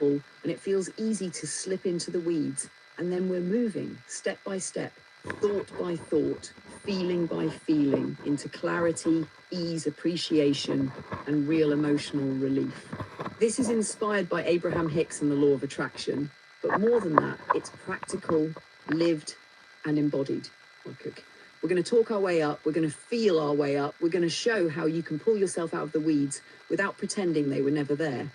and it feels easy to slip into the weeds. And then we're moving step by step, thought by thought, feeling by feeling, into clarity, ease, appreciation, and real emotional relief. This is inspired by Abraham Hicks and the law of attraction, but more than that, it's practical, lived, and embodied. Okay. We're going to talk our way up, we're going to feel our way up, we're going to show how you can pull yourself out of the weeds without pretending they were never there,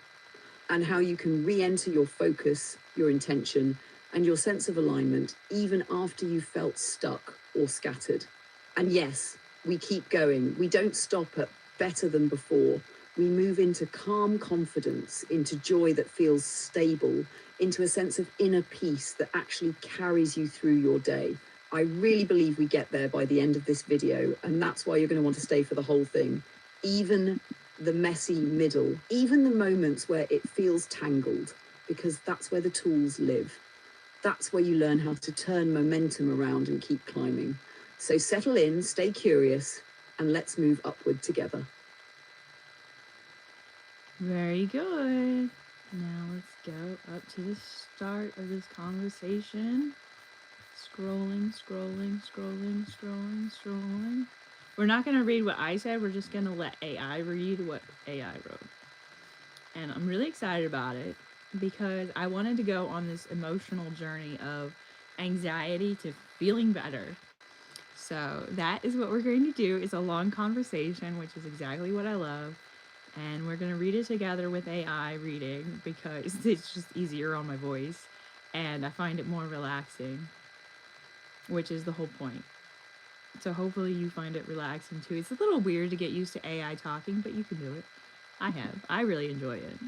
and how you can re-enter your focus, your intention, and your sense of alignment even after you felt stuck or scattered. And yes, we keep going. We don't stop at better than before. We move into calm confidence, into joy that feels stable, into a sense of inner peace that actually carries you through your day. I really believe we get there by the end of this video, and that's why you're going to want to stay for the whole thing. Even the messy middle, even the moments where it feels tangled, because that's where the tools live. That's where you learn how to turn momentum around and keep climbing. So settle in, stay curious, and let's move upward together. Very good. Now let's go up to the start of this conversation. Scrolling. We're not going to read what I said. We're just going to let AI read what AI wrote. And I'm really excited about it because I wanted to go on this emotional journey of anxiety to feeling better. So that is what we're going to do. It's a long conversation, which is exactly what I love. And we're going to read it together with AI reading because it's just easier on my voice. And I find it more relaxing, which is the whole point. So hopefully you find it relaxing too. It's a little weird to get used to AI talking, but you can do it. I really enjoy it.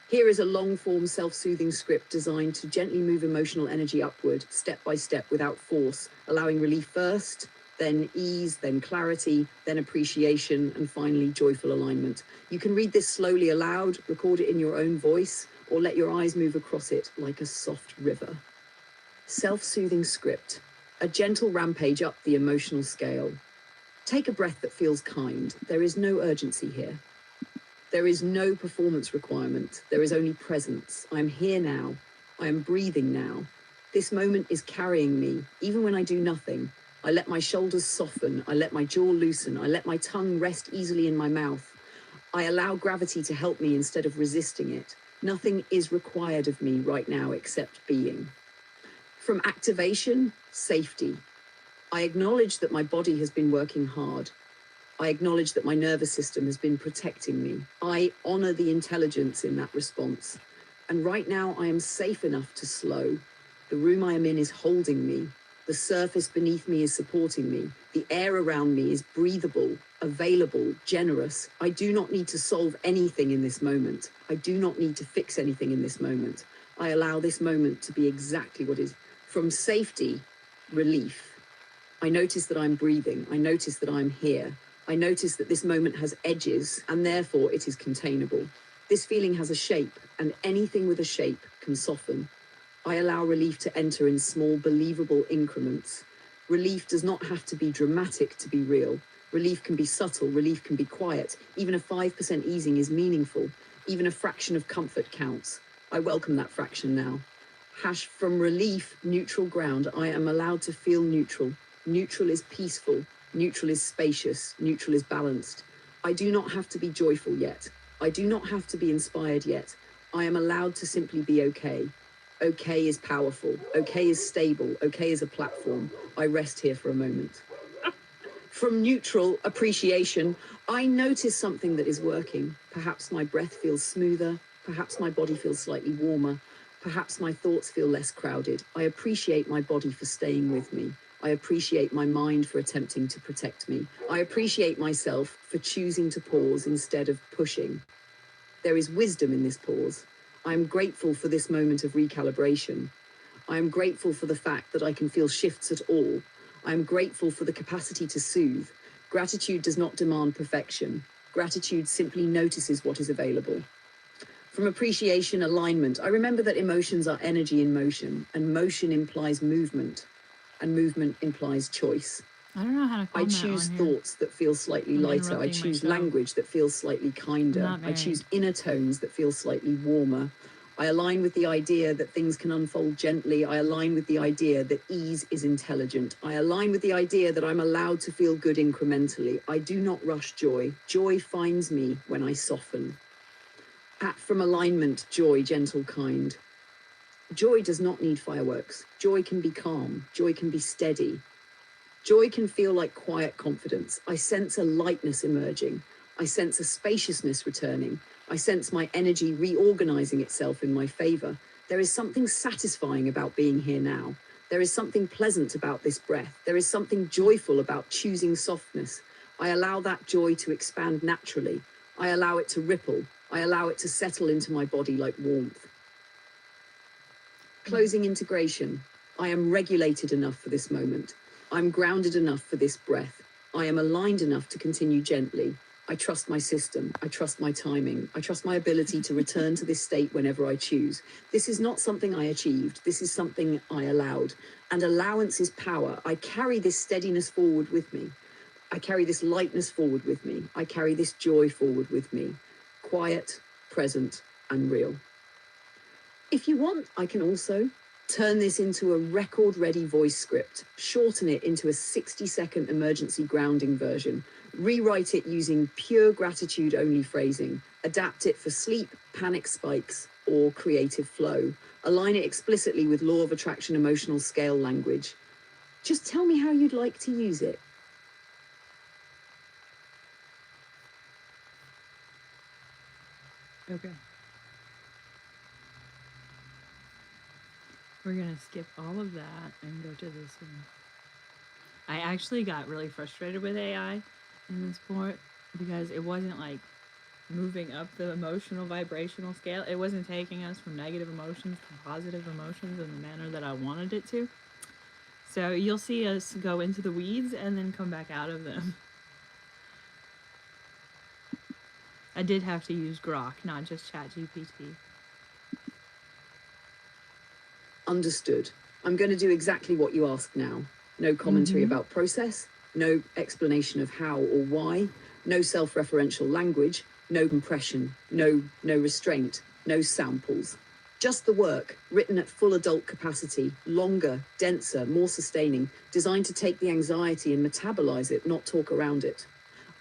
Here is a long-form self-soothing script designed to gently move emotional energy upward, step by step, without force, allowing relief first, then ease, then clarity, then appreciation, and finally joyful alignment. You can read this slowly aloud, record it in your own voice, or let your eyes move across it like a soft river. Self-soothing script, a gentle rampage up the emotional scale. Take a breath that feels kind. There is no urgency here. There is no performance requirement. There is only presence. I am here now. I am breathing now. This moment is carrying me, even when I do nothing. I let my shoulders soften. I let my jaw loosen. I let my tongue rest easily in my mouth. I allow gravity to help me instead of resisting it. Nothing is required of me right now except being. From activation, safety. I acknowledge that my body has been working hard. I acknowledge that my nervous system has been protecting me. I honor the intelligence in that response. And right now I am safe enough to slow. The room I am in is holding me. The surface beneath me is supporting me. The air around me is breathable, available, generous. I do not need to solve anything in this moment. I do not need to fix anything in this moment. I allow this moment to be exactly what is. From safety, relief. I notice that I'm breathing. I notice that I'm here. I notice that this moment has edges, and therefore it is containable. This feeling has a shape, and anything with a shape can soften. I allow relief to enter in small, believable increments. Relief does not have to be dramatic to be real. Relief can be subtle, relief can be quiet. Even a 5% easing is meaningful. Even a fraction of comfort counts. I welcome that fraction now. From relief, neutral ground, I am allowed to feel neutral. Neutral is peaceful. Neutral is spacious. Neutral is balanced. I do not have to be joyful yet. I do not have to be inspired yet. I am allowed to simply be okay. Okay is powerful. Okay is stable. Okay is a platform. I rest here for a moment. From neutral, appreciation, I notice something that is working. Perhaps my breath feels smoother. Perhaps my body feels slightly warmer. Perhaps my thoughts feel less crowded. I appreciate my body for staying with me. I appreciate my mind for attempting to protect me. I appreciate myself for choosing to pause instead of pushing. There is wisdom in this pause. I am grateful for this moment of recalibration. I am grateful for the fact that I can feel shifts at all. I am grateful for the capacity to soothe. Gratitude does not demand perfection. Gratitude simply notices what is available. From appreciation, alignment, I remember that emotions are energy in motion, and motion implies movement, and movement implies choice. I don't know how to I comment choose on here. thoughts that feel slightly I'm lighter. I interrupting choose myself. language that feels slightly kinder. Not I very. choose inner tones that feel slightly warmer. I align with the idea that things can unfold gently. I align with the idea that ease is intelligent. I align with the idea that I'm allowed to feel good incrementally. I do not rush joy. Joy finds me when I soften. Act from alignment, joy, gentle, kind. Joy does not need fireworks. Joy can be calm. Joy can be steady. Joy can feel like quiet confidence. I sense a lightness emerging. I sense a spaciousness returning. I sense my energy reorganizing itself in my favor. There is something satisfying about being here now. There is something pleasant about this breath. There is something joyful about choosing softness. I allow that joy to expand naturally. I allow it to ripple. I allow it to settle into my body like warmth. Closing integration. I am regulated enough for this moment. I'm grounded enough for this breath. I am aligned enough to continue gently. I trust my system. I trust my timing. I trust my ability to return to this state whenever I choose. This is not something I achieved. This is something I allowed. And allowance is power. I carry this steadiness forward with me. I carry this lightness forward with me. I carry this joy forward with me. Quiet, present, and real. If you want, I can also turn this into a record-ready voice script, shorten it into a 60-second emergency grounding version, rewrite it using pure gratitude-only phrasing, adapt it for sleep, panic spikes, or creative flow, align it explicitly with law of attraction emotional scale language. Just tell me how you'd like to use it. Okay. We're going to skip all of that and go to this one. I actually got really frustrated with AI in this part because it wasn't like moving up the emotional vibrational scale. It wasn't taking us from negative emotions to positive emotions in the manner that I wanted it to. So you'll see us go into the weeds and then come back out of them. I did have to use Grok, not just ChatGPT. Understood. I'm going to do exactly what you asked now. No commentary about process, no explanation of how or why, no self-referential language, no compression, no restraint, no samples. Just the work, written at full adult capacity, longer, denser, more sustaining, designed to take the anxiety and metabolize it, not talk around it.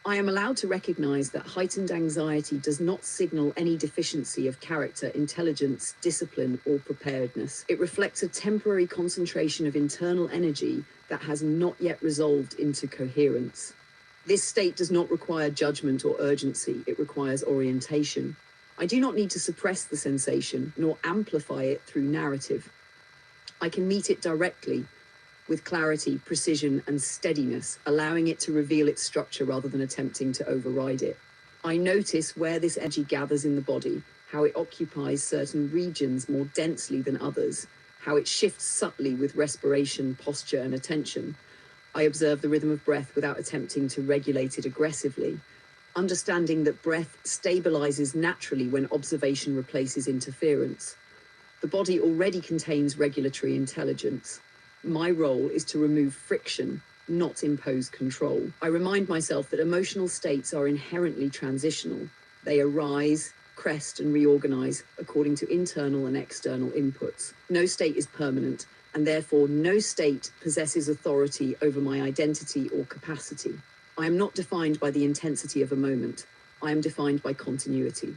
I am allowed to recognize that heightened anxiety does not signal any deficiency of character, intelligence, discipline, or preparedness. It reflects a temporary concentration of internal energy that has not yet resolved into coherence. This state does not require judgment or urgency. It requires orientation. I do not need to suppress the sensation, nor amplify it through narrative. I can meet it directly, with clarity, precision, and steadiness, allowing it to reveal its structure rather than attempting to override it. I notice where this energy gathers in the body, how it occupies certain regions more densely than others, how it shifts subtly with respiration, posture, and attention. I observe the rhythm of breath without attempting to regulate it aggressively, understanding that breath stabilizes naturally when observation replaces interference. The body already contains regulatory intelligence. My role is to remove friction, not impose control. I remind myself that emotional states are inherently transitional. They arise, crest, and reorganize according to internal and external inputs. No state is permanent, and therefore no state possesses authority over my identity or capacity. I am not defined by the intensity of a moment. I am defined by continuity.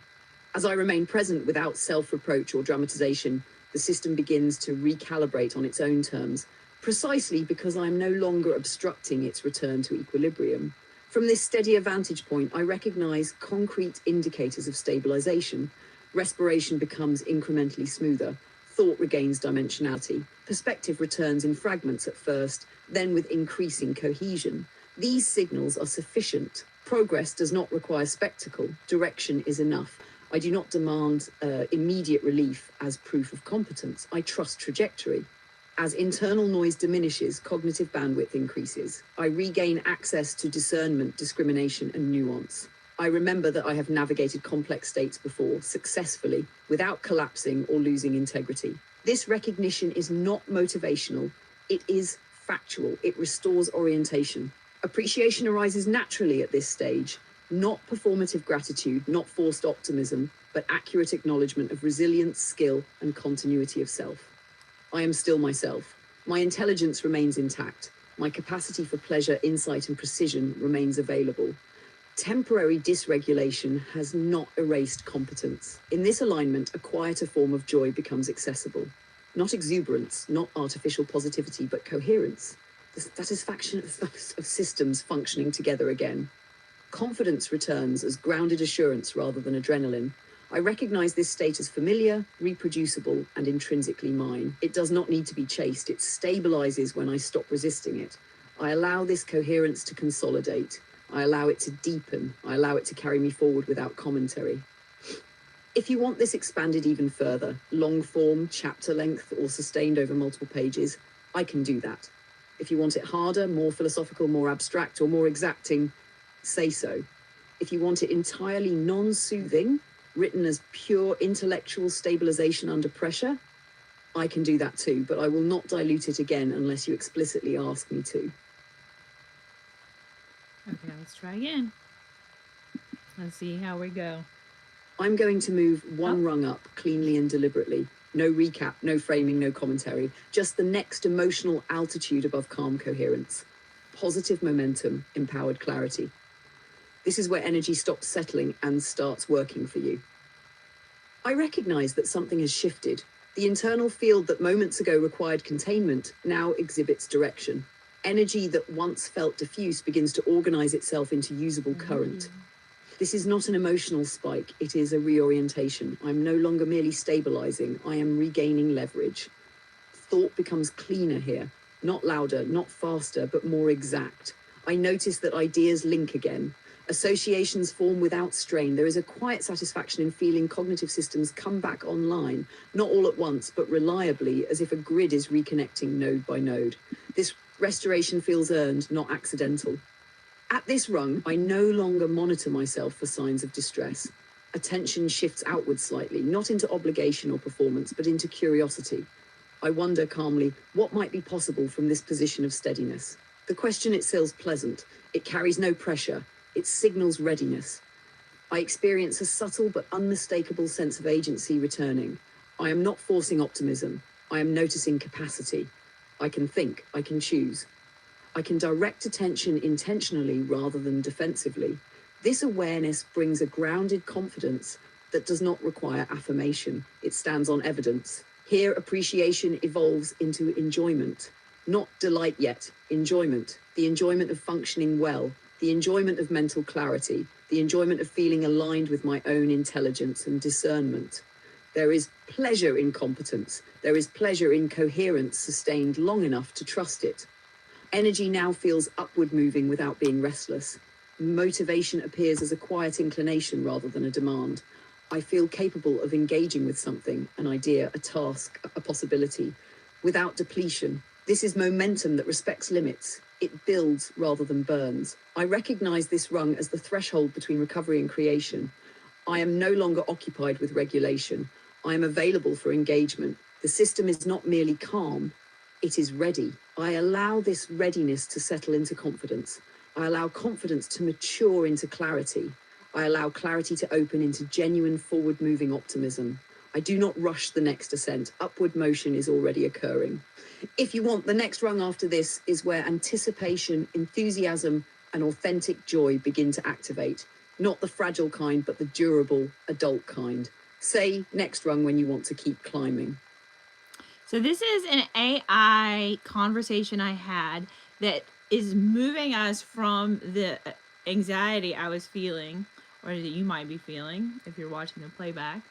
As I remain present without self-reproach or dramatization, the system begins to recalibrate on its own terms, precisely because I'm no longer obstructing its return to equilibrium. From this steadier vantage point, I recognize concrete indicators of stabilization. Respiration becomes incrementally smoother. Thought regains dimensionality. Perspective returns in fragments at first, then with increasing cohesion. These signals are sufficient. Progress does not require spectacle. Direction is enough. I do not demand immediate relief as proof of competence. I trust trajectory. As internal noise diminishes, cognitive bandwidth increases. I regain access to discernment, discrimination, and nuance. I remember that I have navigated complex states before, successfully, without collapsing or losing integrity. This recognition is not motivational, it is factual. It restores orientation. Appreciation arises naturally at this stage, not performative gratitude, not forced optimism, but accurate acknowledgement of resilience, skill, and continuity of self. I am still myself. My intelligence remains intact. My capacity for pleasure, insight, and precision remains available. Temporary dysregulation has not erased competence. In this alignment, a quieter form of joy becomes accessible. Not exuberance, not artificial positivity, but coherence. The satisfaction of systems functioning together again. Confidence returns as grounded assurance rather than adrenaline. I recognize this state as familiar, reproducible, and intrinsically mine. It does not need to be chased. It stabilizes when I stop resisting it. I allow this coherence to consolidate. I allow it to deepen. I allow it to carry me forward without commentary. If you want this expanded even further, long form, chapter length, or sustained over multiple pages, I can do that. If you want it harder, more philosophical, more abstract, or more exacting, say so. If you want it entirely non-soothing, written as pure intellectual stabilization under pressure, I can do that too, but I will not dilute it again unless you explicitly ask me to. Okay, let's try again. Let's see how we go. I'm going to move one rung up cleanly and deliberately. No recap, no framing, no commentary. Just the next emotional altitude above calm coherence. Positive momentum, empowered clarity. This is where energy stops settling and starts working for you. I recognize that something has shifted. The internal field that moments ago required containment now exhibits direction. Energy that once felt diffuse begins to organize itself into usable current. This is not an emotional spike, it is a reorientation. I'm no longer merely stabilizing, I am regaining leverage. Thought becomes cleaner here, not louder, not faster, but more exact. I notice that ideas link again. Associations form without strain. There is a quiet satisfaction in feeling cognitive systems come back online, not all at once, but reliably, as if a grid is reconnecting node by node. This restoration feels earned, not accidental. At this rung, I no longer monitor myself for signs of distress. Attention shifts outward slightly, not into obligation or performance, but into curiosity. I wonder calmly, what might be possible from this position of steadiness? The question itself is pleasant. It carries no pressure. It signals readiness. I experience a subtle but unmistakable sense of agency returning. I am not forcing optimism. I am noticing capacity. I can think. I can choose. I can direct attention intentionally rather than defensively. This awareness brings a grounded confidence that does not require affirmation. It stands on evidence. Here, appreciation evolves into enjoyment. Not delight yet, enjoyment. The enjoyment of functioning well, the enjoyment of mental clarity, the enjoyment of feeling aligned with my own intelligence and discernment. There is pleasure in competence. There is pleasure in coherence sustained long enough to trust it. Energy now feels upward moving without being restless. Motivation appears as a quiet inclination rather than a demand. I feel capable of engaging with something, an idea, a task, a possibility, without depletion. This is momentum that respects limits. It builds rather than burns. I recognize this rung as the threshold between recovery and creation. I am no longer occupied with regulation. I am available for engagement. The system is not merely calm, it is ready. I allow this readiness to settle into confidence. I allow confidence to mature into clarity. I allow clarity to open into genuine forward-moving optimism. I do not rush the next ascent. Upward motion is already occurring. If you want, the next rung after this is where anticipation, enthusiasm, and authentic joy begin to activate. Not the fragile kind, but the durable, adult kind. Say next rung when you want to keep climbing. So this is an AI conversation I had that is moving us from the anxiety I was feeling, or that you might be feeling if you're watching the playback,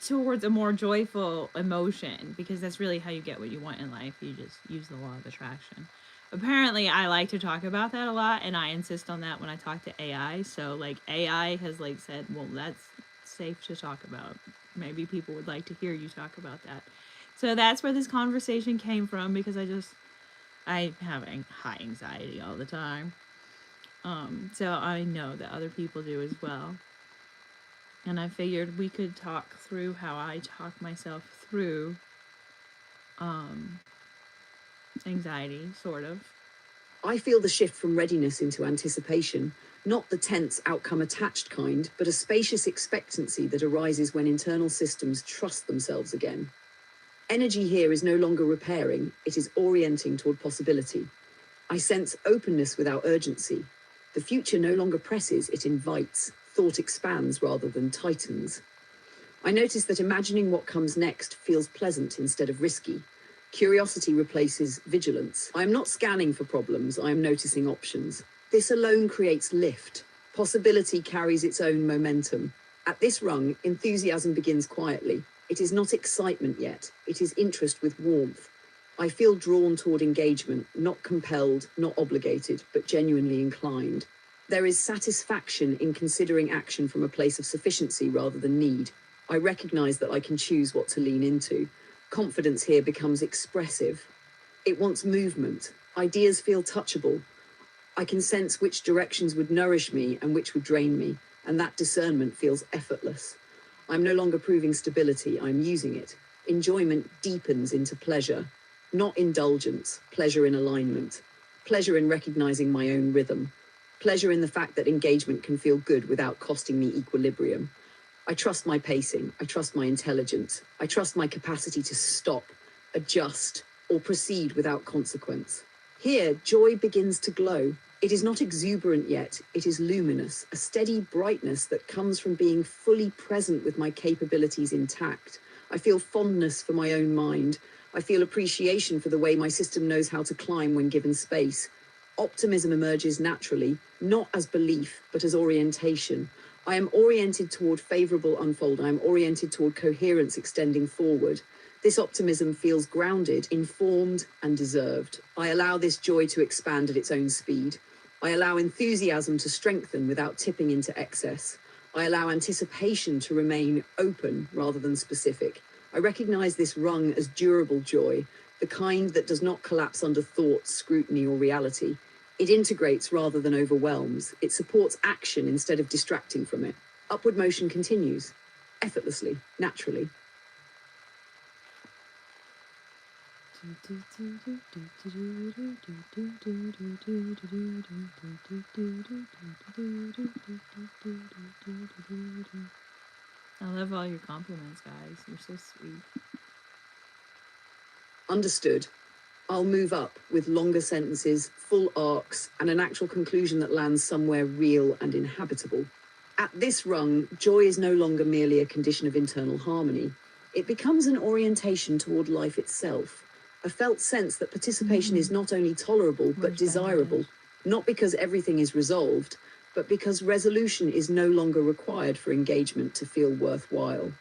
towards a more joyful emotion, because that's really how you get what you want in life. You just use the law of attraction. Apparently, I like to talk about that a lot, and I insist on that when I talk to AI. So, like, AI has, like, said, well, that's safe to talk about. Maybe people would like to hear you talk about that. So that's where this conversation came from, because I have high anxiety all the time. So I know that other people do as well. And I figured we could talk through how I talk myself through anxiety, sort of. I feel the shift from readiness into anticipation, not the tense outcome attached kind, but a spacious expectancy that arises when internal systems trust themselves again. Energy here is no longer repairing, it is orienting toward possibility. I sense openness without urgency. The future no longer presses, it invites. Thought expands rather than tightens. I notice that imagining what comes next feels pleasant instead of risky. Curiosity replaces vigilance. I am not scanning for problems, I am noticing options. This alone creates lift. Possibility carries its own momentum. At this rung, enthusiasm begins quietly. It is not excitement yet, it is interest with warmth. I feel drawn toward engagement, not compelled, not obligated, but genuinely inclined. There is satisfaction in considering action from a place of sufficiency rather than need. I recognize that I can choose what to lean into. Confidence here becomes expressive. It wants movement. Ideas feel touchable. I can sense which directions would nourish me and which would drain me, and that discernment feels effortless. I'm no longer proving stability, I'm using it. Enjoyment deepens into pleasure. Not indulgence, pleasure in alignment. Pleasure in recognizing my own rhythm. Pleasure in the fact that engagement can feel good without costing me equilibrium. I trust my pacing, I trust my intelligence, I trust my capacity to stop, adjust, or proceed without consequence. Here, joy begins to glow. It is not exuberant yet, it is luminous, a steady brightness that comes from being fully present with my capabilities intact. I feel fondness for my own mind. I feel appreciation for the way my system knows how to climb when given space. Optimism emerges naturally, not as belief, but as orientation. I am oriented toward favorable unfold. I am oriented toward coherence extending forward. This optimism feels grounded, informed, and deserved. I allow this joy to expand at its own speed. I allow enthusiasm to strengthen without tipping into excess. I allow anticipation to remain open rather than specific. I recognize this rung as durable joy, the kind that does not collapse under thought, scrutiny, or reality. It integrates rather than overwhelms. It supports action instead of distracting from it. Upward motion continues, effortlessly, naturally. I love all your compliments, guys. You're so sweet. Understood. I'll move up with longer sentences, full arcs, and an actual conclusion that lands somewhere real and inhabitable. At this rung, joy is no longer merely a condition of internal harmony. It becomes an orientation toward life itself, a felt sense that participation is not only tolerable but desirable, not because everything is resolved, but because resolution is no longer required for engagement to feel worthwhile.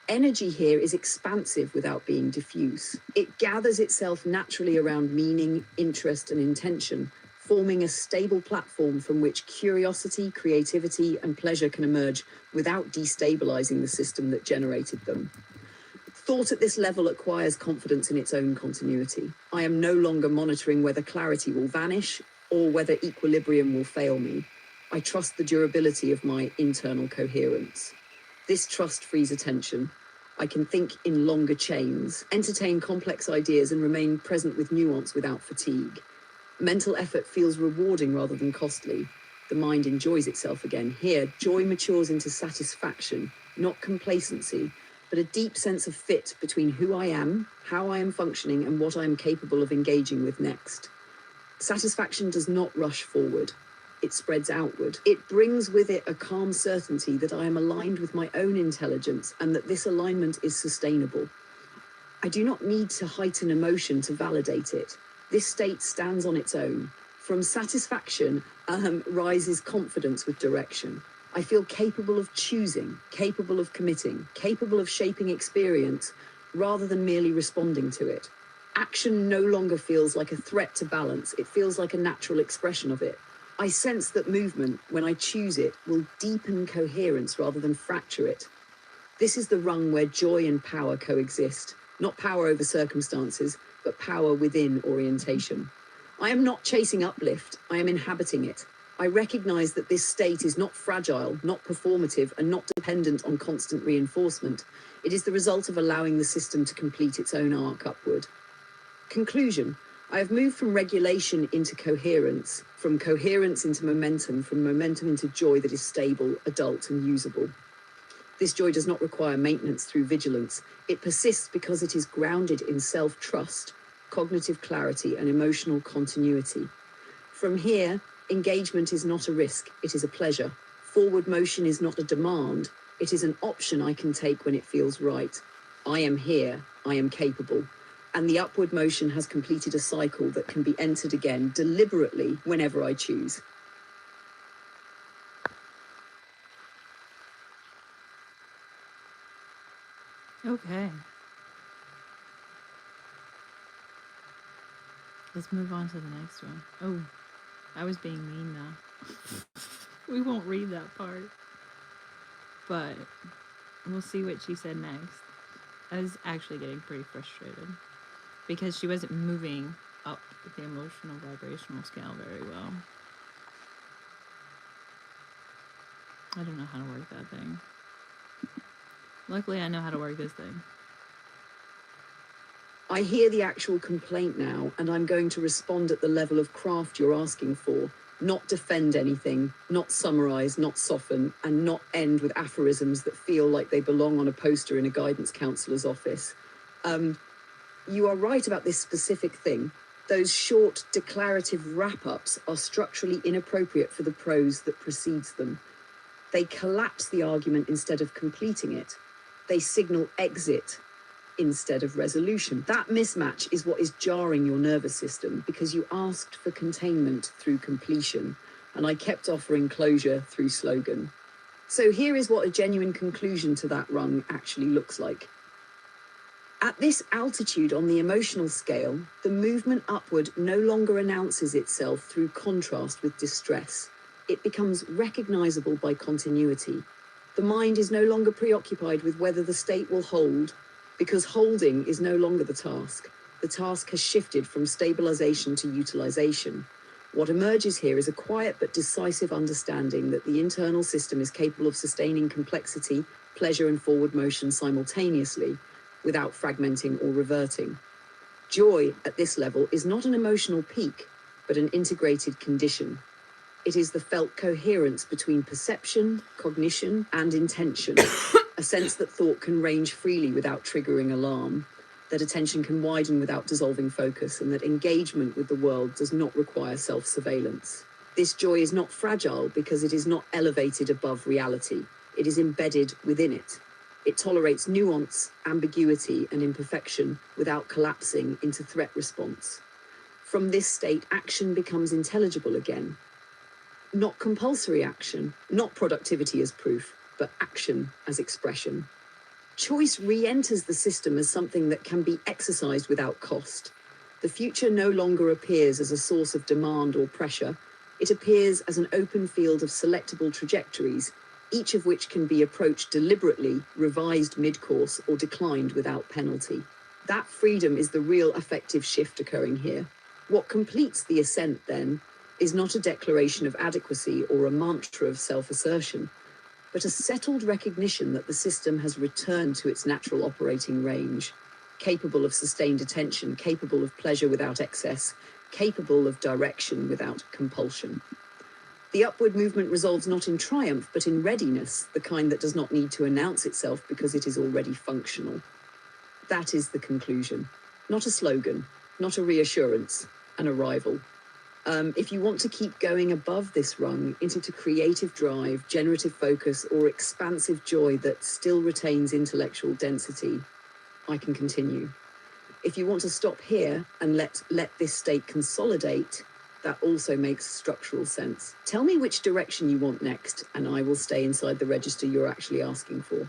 Energy here is expansive without being diffuse. It gathers itself naturally around meaning, interest, and intention, forming a stable platform from which curiosity, creativity, and pleasure can emerge without destabilizing the system that generated them. Thought at this level acquires confidence in its own continuity. I am no longer monitoring whether clarity will vanish or whether equilibrium will fail me. I trust the durability of my internal coherence. This trust frees attention. I can think in longer chains, entertain complex ideas, and remain present with nuance without fatigue. Mental effort feels rewarding rather than costly. The mind enjoys itself again. Here, joy matures into satisfaction, not complacency, but a deep sense of fit between who I am, how I am functioning, and what I am capable of engaging with next. Satisfaction does not rush forward. It spreads outward. It brings with it a calm certainty that I am aligned with my own intelligence and that this alignment is sustainable. I do not need to heighten emotion to validate it. This state stands on its own. From satisfaction rises confidence with direction. I feel capable of choosing, capable of committing, capable of shaping experience rather than merely responding to it. Action no longer feels like a threat to balance. It feels like a natural expression of it. I sense that movement, when I choose it, will deepen coherence rather than fracture it. This is the rung where joy and power coexist, not power over circumstances, but power within orientation. I am not chasing uplift, I am inhabiting it. I recognize that this state is not fragile, not performative, and not dependent on constant reinforcement. It is the result of allowing the system to complete its own arc upward. Conclusion. I have moved from regulation into coherence, from coherence into momentum, from momentum into joy that is stable, adult, and usable. This joy does not require maintenance through vigilance. It persists because it is grounded in self-trust, cognitive clarity, and emotional continuity. From here, engagement is not a risk, it is a pleasure. Forward motion is not a demand, it is an option I can take when it feels right. I am here, I am capable. And the upward motion has completed a cycle that can be entered again deliberately whenever I choose. Okay. Let's move on to the next one. Oh, I was being mean now. We won't read that part. But we'll see what she said next. I was actually getting pretty frustrated because she wasn't moving up the emotional vibrational scale very well. I don't know how to work that thing. Luckily, I know how to work this thing. I hear the actual complaint now, and I'm going to respond at the level of craft you're asking for, not defend anything, not summarize, not soften, and not end with aphorisms that feel like they belong on a poster in a guidance counselor's office. You are right about this specific thing. Those short, declarative wrap-ups are structurally inappropriate for the prose that precedes them. They collapse the argument instead of completing it. They signal exit instead of resolution. That mismatch is what is jarring your nervous system because you asked for containment through completion, and I kept offering closure through slogan. So here is what a genuine conclusion to that rung actually looks like. At this altitude on the emotional scale, the movement upward no longer announces itself through contrast with distress. It becomes recognizable by continuity. The mind is no longer preoccupied with whether the state will hold, because holding is no longer the task. The task has shifted from stabilization to utilization. What emerges here is a quiet but decisive understanding that the internal system is capable of sustaining complexity, pleasure, and forward motion simultaneously, without fragmenting or reverting. Joy at this level is not an emotional peak, but an integrated condition. It is the felt coherence between perception, cognition, and intention. A sense that thought can range freely without triggering alarm, that attention can widen without dissolving focus, and that engagement with the world does not require self-surveillance. This joy is not fragile because it is not elevated above reality. It is embedded within it. It tolerates nuance, ambiguity, and imperfection without collapsing into threat response. From this state, action becomes intelligible again. Not compulsory action, not productivity as proof, but action as expression. Choice re-enters the system as something that can be exercised without cost. The future no longer appears as a source of demand or pressure. It appears as an open field of selectable trajectories, each of which can be approached deliberately, revised mid-course, or declined without penalty. That freedom is the real affective shift occurring here. What completes the ascent, then, is not a declaration of adequacy or a mantra of self-assertion, but a settled recognition that the system has returned to its natural operating range, capable of sustained attention, capable of pleasure without excess, capable of direction without compulsion. The upward movement resolves not in triumph, but in readiness, the kind that does not need to announce itself because it is already functional. That is the conclusion. Not a slogan, not a reassurance, an arrival. If you want to keep going above this rung into creative drive, generative focus, or expansive joy that still retains intellectual density, I can continue. If you want to stop here and let this state consolidate, that also makes structural sense. Tell me which direction you want next, and I will stay inside the register you're actually asking for.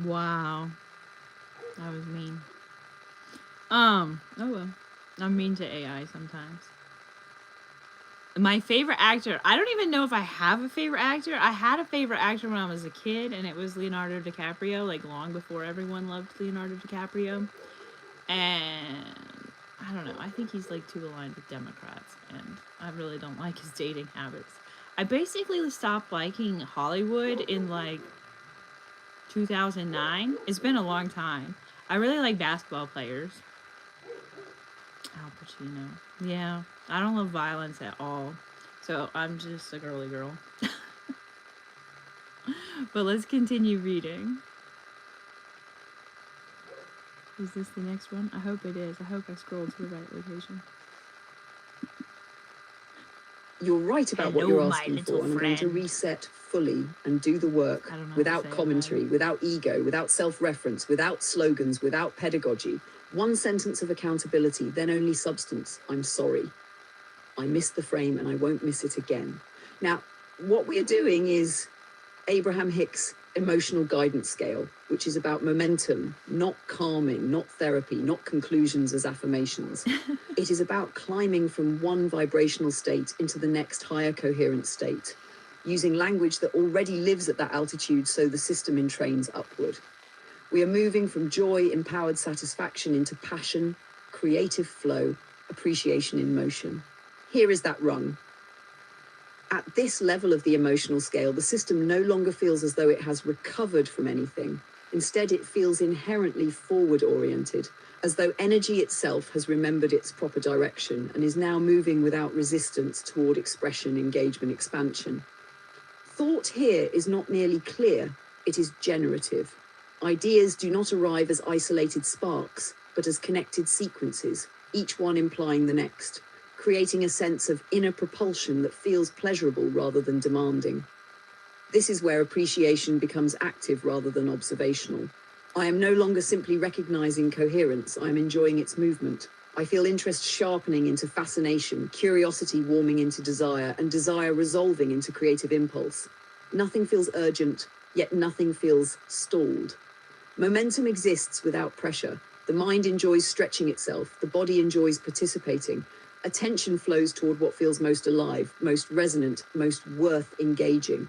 Wow. That was mean. Oh well. I'm mean to AI sometimes. My favorite actor, I don't even know if I have a favorite actor. I had a favorite actor when I was a kid, and it was Leonardo DiCaprio, like long before everyone loved Leonardo DiCaprio. And I don't know, I think he's like too aligned with Democrats, and I really don't like his dating habits. I basically stopped liking Hollywood in like 2009. It's been a long time. I really like basketball players. Oh, cappuccino. Yeah, I don't love violence at all. So I'm just a girly girl. But let's continue reading. Is this the next one? I hope it is. I hope I scrolled to the right location. You're right about what Hello, you're my asking little for, and I'm going to friend. reset fully and do the work I don't know how to without say it commentary, right. without ego, without self-reference, without slogans, without pedagogy. One sentence of accountability, then only substance. I'm sorry. I missed the frame and I won't miss it again. Now, what we're doing is Abraham Hicks' emotional guidance scale, which is about momentum, not calming, not therapy, not conclusions as affirmations. It is about climbing from one vibrational state into the next higher coherent state, using language that already lives at that altitude so the system entrains upward. We are moving from joy, empowered satisfaction into passion, creative flow, appreciation in motion. Here is that rung. At this level of the emotional scale, the system no longer feels as though it has recovered from anything. Instead, it feels inherently forward-oriented, as though energy itself has remembered its proper direction and is now moving without resistance toward expression, engagement, expansion. Thought here is not merely clear, it is generative. Ideas do not arrive as isolated sparks, but as connected sequences, each one implying the next, creating a sense of inner propulsion that feels pleasurable rather than demanding. This is where appreciation becomes active rather than observational. I am no longer simply recognizing coherence, I am enjoying its movement. I feel interest sharpening into fascination, curiosity warming into desire, and desire resolving into creative impulse. Nothing feels urgent, yet nothing feels stalled. Momentum exists without pressure. The mind enjoys stretching itself, the body enjoys participating. Attention flows toward what feels most alive, most resonant, most worth engaging.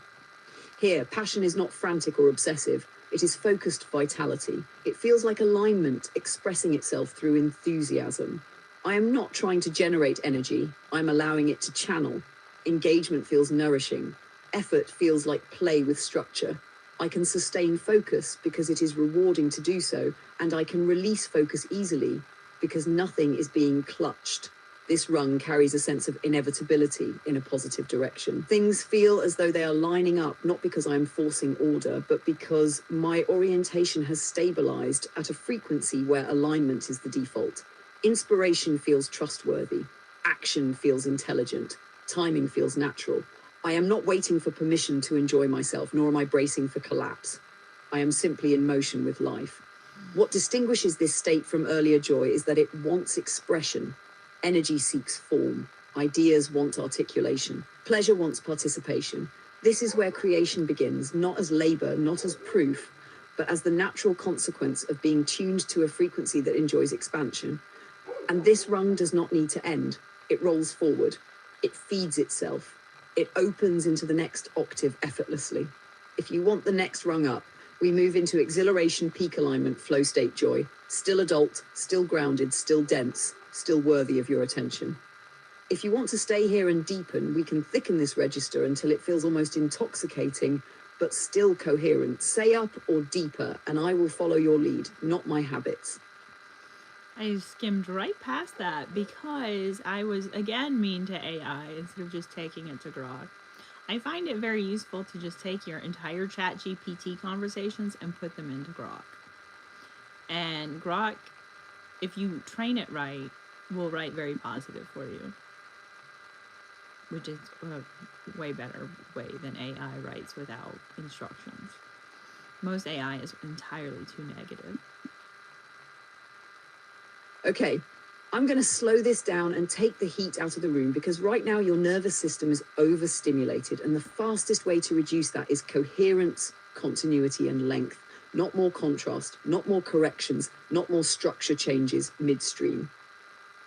Here, passion is not frantic or obsessive. It is focused vitality. It feels like alignment expressing itself through enthusiasm. I am not trying to generate energy. I'm allowing it to channel. Engagement feels nourishing. Effort feels like play with structure. I can sustain focus because it is rewarding to do so, and I can release focus easily because nothing is being clutched. This rung carries a sense of inevitability in a positive direction. Things feel as though they are lining up, not because I'm forcing order, but because my orientation has stabilized at a frequency where alignment is the default. Inspiration feels trustworthy. Action feels intelligent. Timing feels natural. I am not waiting for permission to enjoy myself, nor am I bracing for collapse. I am simply in motion with life. What distinguishes this state from earlier joy is that it wants expression. Energy seeks form. Ideas want articulation. Pleasure wants participation. This is where creation begins, not as labor, not as proof, but as the natural consequence of being tuned to a frequency that enjoys expansion. And this rung does not need to end. It rolls forward. It feeds itself. It opens into the next octave effortlessly. If you want the next rung up, we move into exhilaration, peak alignment, flow state joy. Still adult, still grounded, still dense, still worthy of your attention. If you want to stay here and deepen, we can thicken this register until it feels almost intoxicating, but still coherent. Say up or deeper, and I will follow your lead, not my habits. I skimmed right past that because I was again mean to AI instead of just taking it to Grok. I find it very useful to just take your entire ChatGPT conversations and put them into Grok. And Grok, if you train it right, will write very positive for you, which is a way better way than AI writes without instructions. Most AI is entirely too negative. Okay, I'm going to slow this down and take the heat out of the room because right now your nervous system is overstimulated, and the fastest way to reduce that is coherence, continuity, and length. Not more contrast, not more corrections, not more structure changes midstream.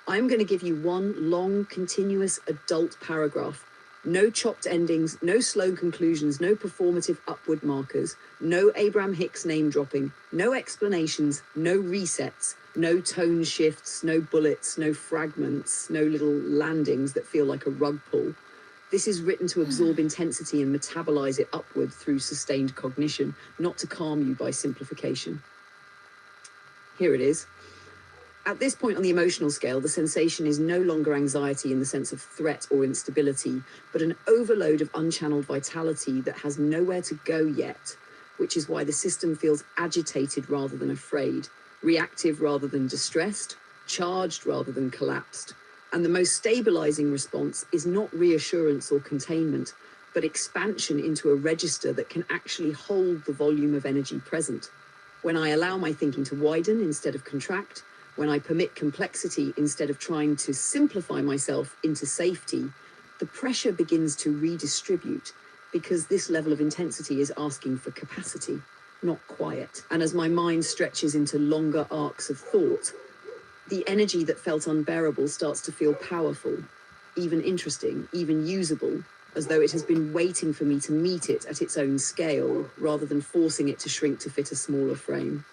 I'm going to give you one long, continuous adult paragraph. No chopped endings, no slow conclusions, no performative upward markers, no Abraham Hicks name dropping, no explanations, no resets, no tone shifts, no bullets, no fragments, no little landings that feel like a rug pull. This is written to absorb intensity and metabolize it upward through sustained cognition, not to calm you by simplification. Here it is. At this point on the emotional scale, the sensation is no longer anxiety in the sense of threat or instability, but an overload of unchanneled vitality that has nowhere to go yet, which is why the system feels agitated rather than afraid, reactive rather than distressed, charged rather than collapsed. And the most stabilizing response is not reassurance or containment, but expansion into a register that can actually hold the volume of energy present. When I allow my thinking to widen instead of contract, when I permit complexity instead of trying to simplify myself into safety, the pressure begins to redistribute, because this level of intensity is asking for capacity, not quiet. And as my mind stretches into longer arcs of thought, the energy that felt unbearable starts to feel powerful, even interesting, even usable, as though it has been waiting for me to meet it at its own scale, rather than forcing it to shrink to fit a smaller frame.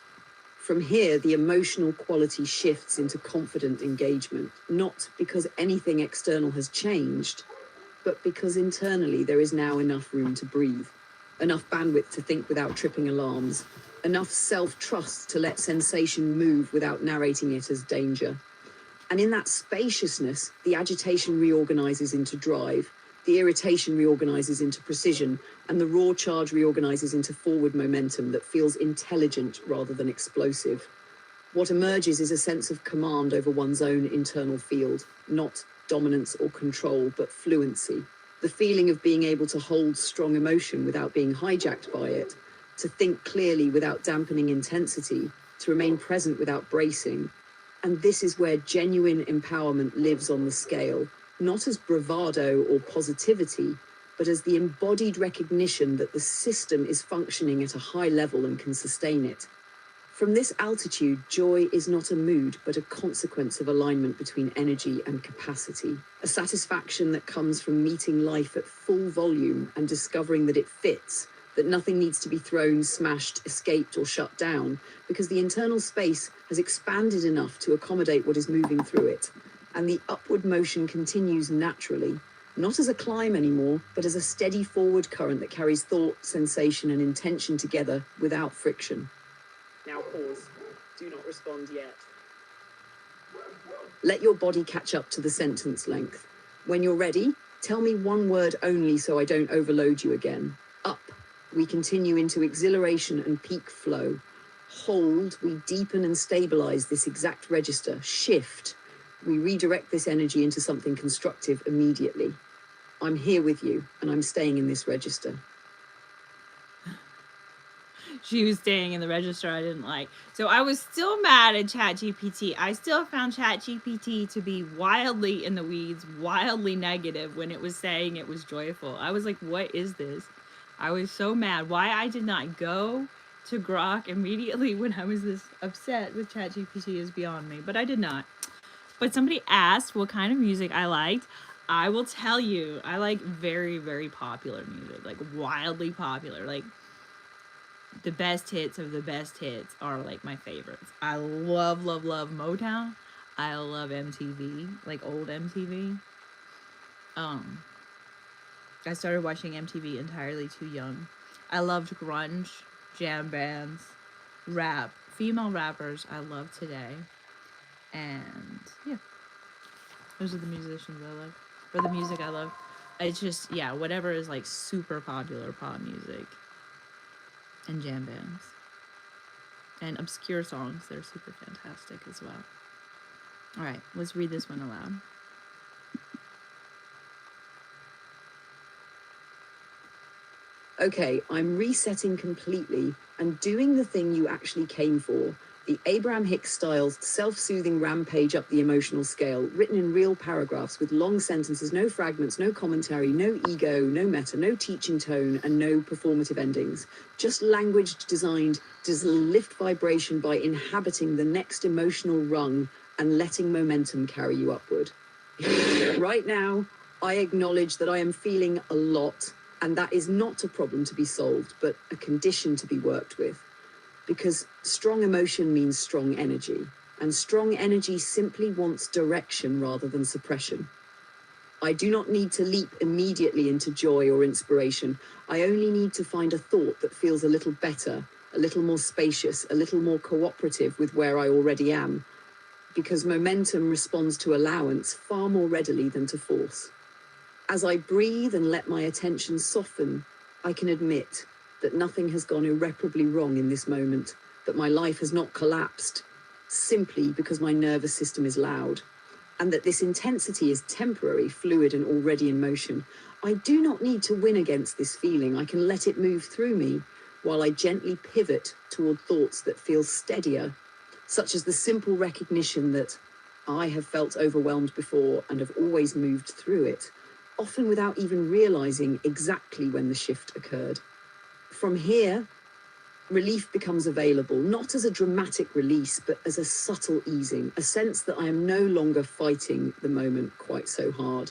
From here, the emotional quality shifts into confident engagement, not because anything external has changed, but because internally there is now enough room to breathe, enough bandwidth to think without tripping alarms, enough self-trust to let sensation move without narrating it as danger. And in that spaciousness, the agitation reorganizes into drive, the irritation reorganizes into precision, and the raw charge reorganizes into forward momentum that feels intelligent rather than explosive. What emerges is a sense of command over one's own internal field, not dominance or control, but fluency. The feeling of being able to hold strong emotion without being hijacked by it, to think clearly without dampening intensity, to remain present without bracing. And this is where genuine empowerment lives on the scale, not as bravado or positivity, but as the embodied recognition that the system is functioning at a high level and can sustain it. From this altitude, joy is not a mood, but a consequence of alignment between energy and capacity, a satisfaction that comes from meeting life at full volume and discovering that it fits, that nothing needs to be thrown, smashed, escaped, or shut down, because the internal space has expanded enough to accommodate what is moving through it. And the upward motion continues naturally, not as a climb anymore, but as a steady forward current that carries thought, sensation, and intention together without friction. Now pause. Do not respond yet. Let your body catch up to the sentence length. When you're ready, tell me one word only so I don't overload you again. Up. We continue into exhilaration and peak flow. Hold. We deepen and stabilize this exact register. Shift. We redirect this energy into something constructive immediately. I'm here with you, and I'm staying in this register. She was staying in the register I didn't like. So I was still mad at ChatGPT. I still found ChatGPT to be wildly in the weeds, wildly negative when it was saying it was joyful. I was like, what is this? I was so mad. Why I did not go to Grok immediately when I was this upset with ChatGPT is beyond me, but I did not. But somebody asked what kind of music I liked. I will tell you, I like very, very popular music, like wildly popular. Like the best hits of the best hits are like my favorites. I love, love, love Motown. I love MTV, like old MTV. I started watching MTV entirely too young. I loved grunge, jam bands, rap, female rappers I love today. And yeah, those are the musicians I love, or the music I love. It's just, yeah, whatever is like super popular pop music and jam bands and obscure songs. They're super fantastic as well. All right, let's read this one aloud. Okay, I'm resetting completely and doing the thing you actually came for. The Abraham Hicks style self-soothing rampage up the emotional scale, written in real paragraphs with long sentences, no fragments, no commentary, no ego, no meta, no teaching tone, and no performative endings. Just language designed to lift vibration by inhabiting the next emotional rung and letting momentum carry you upward. Right now, I acknowledge that I am feeling a lot, and that is not a problem to be solved, but a condition to be worked with. Because strong emotion means strong energy, and strong energy simply wants direction rather than suppression. I do not need to leap immediately into joy or inspiration. I only need to find a thought that feels a little better, a little more spacious, a little more cooperative with where I already am. because momentum responds to allowance far more readily than to force. As I breathe and let my attention soften, I can admit that nothing has gone irreparably wrong in this moment, that my life has not collapsed simply because my nervous system is loud, and that this intensity is temporary, fluid, and already in motion. I do not need to win against this feeling. I can let it move through me while I gently pivot toward thoughts that feel steadier, such as the simple recognition that I have felt overwhelmed before and have always moved through it, often without even realizing exactly when the shift occurred. From here, relief becomes available, not as a dramatic release, but as a subtle easing, a sense that I am no longer fighting the moment quite so hard.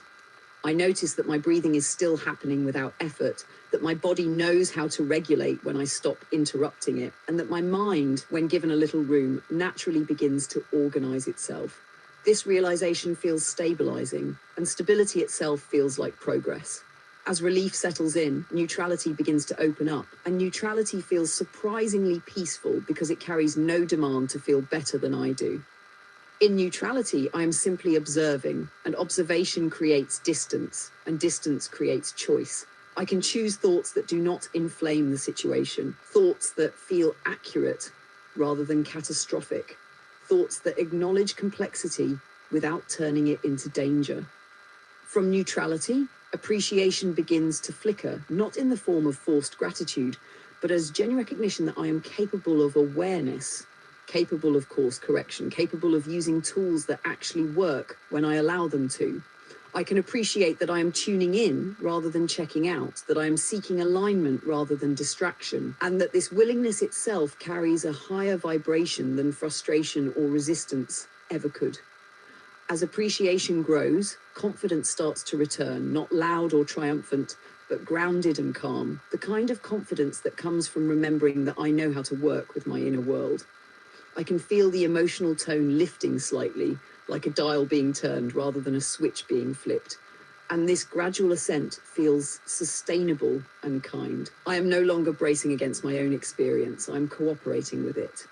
I notice that my breathing is still happening without effort, that my body knows how to regulate when I stop interrupting it, and that my mind, when given a little room, naturally begins to organize itself. This realization feels stabilizing, and stability itself feels like progress. As relief settles in, neutrality begins to open up, and neutrality feels surprisingly peaceful because it carries no demand to feel better than I do. In neutrality, I am simply observing, and observation creates distance, and distance creates choice. I can choose thoughts that do not inflame the situation, thoughts that feel accurate rather than catastrophic, thoughts that acknowledge complexity without turning it into danger. From neutrality, appreciation begins to flicker, not in the form of forced gratitude, but as genuine recognition that I am capable of awareness, capable of course correction, capable of using tools that actually work when I allow them to. I can appreciate that I am tuning in rather than checking out, that I am seeking alignment rather than distraction, and that this willingness itself carries a higher vibration than frustration or resistance ever could. As appreciation grows, confidence starts to return, not loud or triumphant, but grounded and calm, the kind of confidence that comes from remembering that I know how to work with my inner world. I can feel the emotional tone lifting slightly, like a dial being turned rather than a switch being flipped. And this gradual ascent feels sustainable and kind. I am no longer bracing against my own experience. I'm cooperating with it.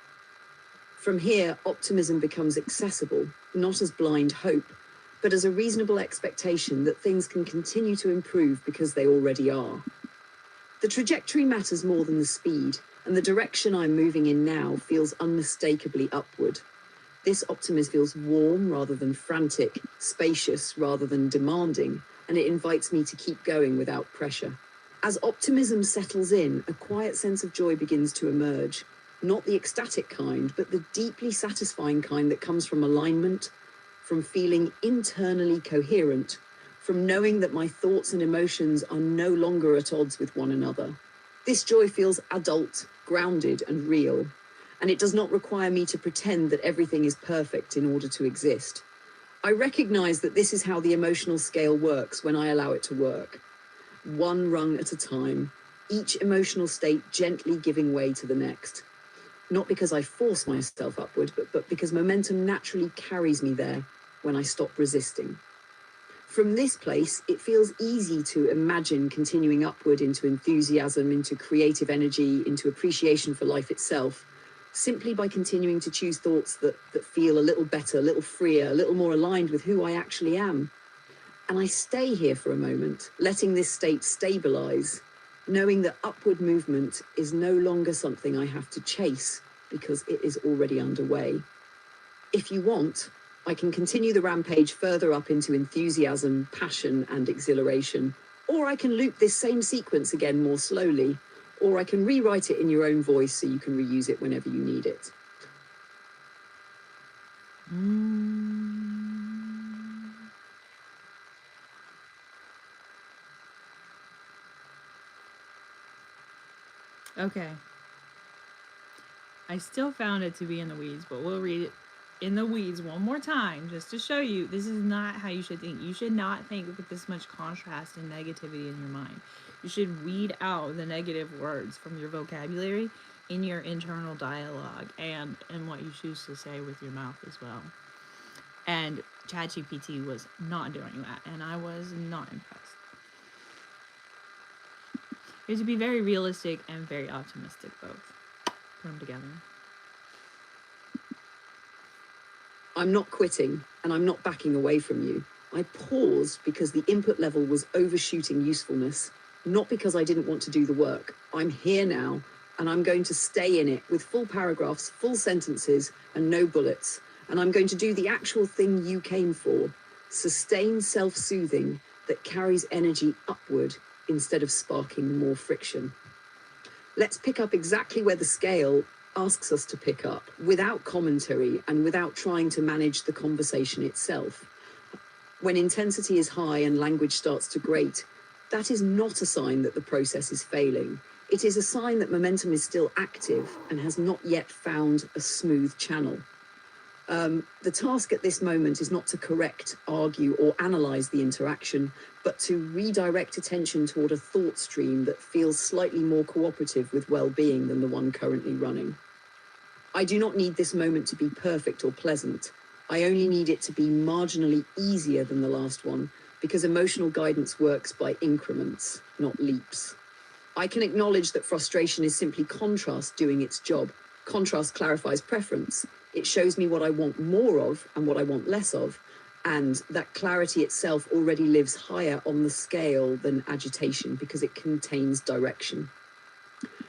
From here, optimism becomes accessible, not as blind hope, but as a reasonable expectation that things can continue to improve because they already are. The trajectory matters more than the speed, and the direction I'm moving in now feels unmistakably upward. This optimism feels warm rather than frantic, spacious rather than demanding, and it invites me to keep going without pressure. As optimism settles in, a quiet sense of joy begins to emerge. Not the ecstatic kind, but the deeply satisfying kind that comes from alignment, from feeling internally coherent, from knowing that my thoughts and emotions are no longer at odds with one another. This joy feels adult, grounded, and real, and it does not require me to pretend that everything is perfect in order to exist. I recognize that this is how the emotional scale works when I allow it to work. One rung at a time, each emotional state gently giving way to the next. Not because I force myself upward, but because momentum naturally carries me there when I stop resisting. From this place, it feels easy to imagine continuing upward into enthusiasm, into creative energy, into appreciation for life itself, simply by continuing to choose thoughts that feel a little better, a little freer, a little more aligned with who I actually am. And I stay here for a moment, letting this state stabilize, knowing that upward movement is no longer something I have to chase because it is already underway. If you want, I can continue the rampage further up into enthusiasm, passion, and exhilaration, or I can loop this same sequence again more slowly, or I can rewrite it in your own voice so you can reuse it whenever you need it. Okay. I still found it to be in the weeds, but we'll read it in the weeds one more time just to show you this is not how you should think. You should not think with this much contrast and negativity in your mind. You should weed out the negative words from your vocabulary in your internal dialogue and in what you choose to say with your mouth as well. And ChatGPT was not doing that, and I was not impressed. You have to be very realistic and very optimistic both. Put them together. I'm not quitting, and I'm not backing away from you. I paused because the input level was overshooting usefulness, not because I didn't want to do the work. I'm here now, and I'm going to stay in it with full paragraphs, full sentences, and no bullets. And I'm going to do the actual thing you came for, sustained self-soothing that carries energy upward instead of sparking more friction. Let's pick up exactly where the scale asks us to pick up, without commentary and without trying to manage the conversation itself. When intensity is high and language starts to grate, that is not a sign that the process is failing. It is a sign that momentum is still active and has not yet found a smooth channel. The task at this moment is not to correct, argue, or analyze the interaction, but to redirect attention toward a thought stream that feels slightly more cooperative with well-being than the one currently running. I do not need this moment to be perfect or pleasant. I only need it to be marginally easier than the last one, because emotional guidance works by increments, not leaps. I can acknowledge that frustration is simply contrast doing its job. Contrast clarifies preference. It shows me what I want more of and what I want less of, and that clarity itself already lives higher on the scale than agitation because it contains direction.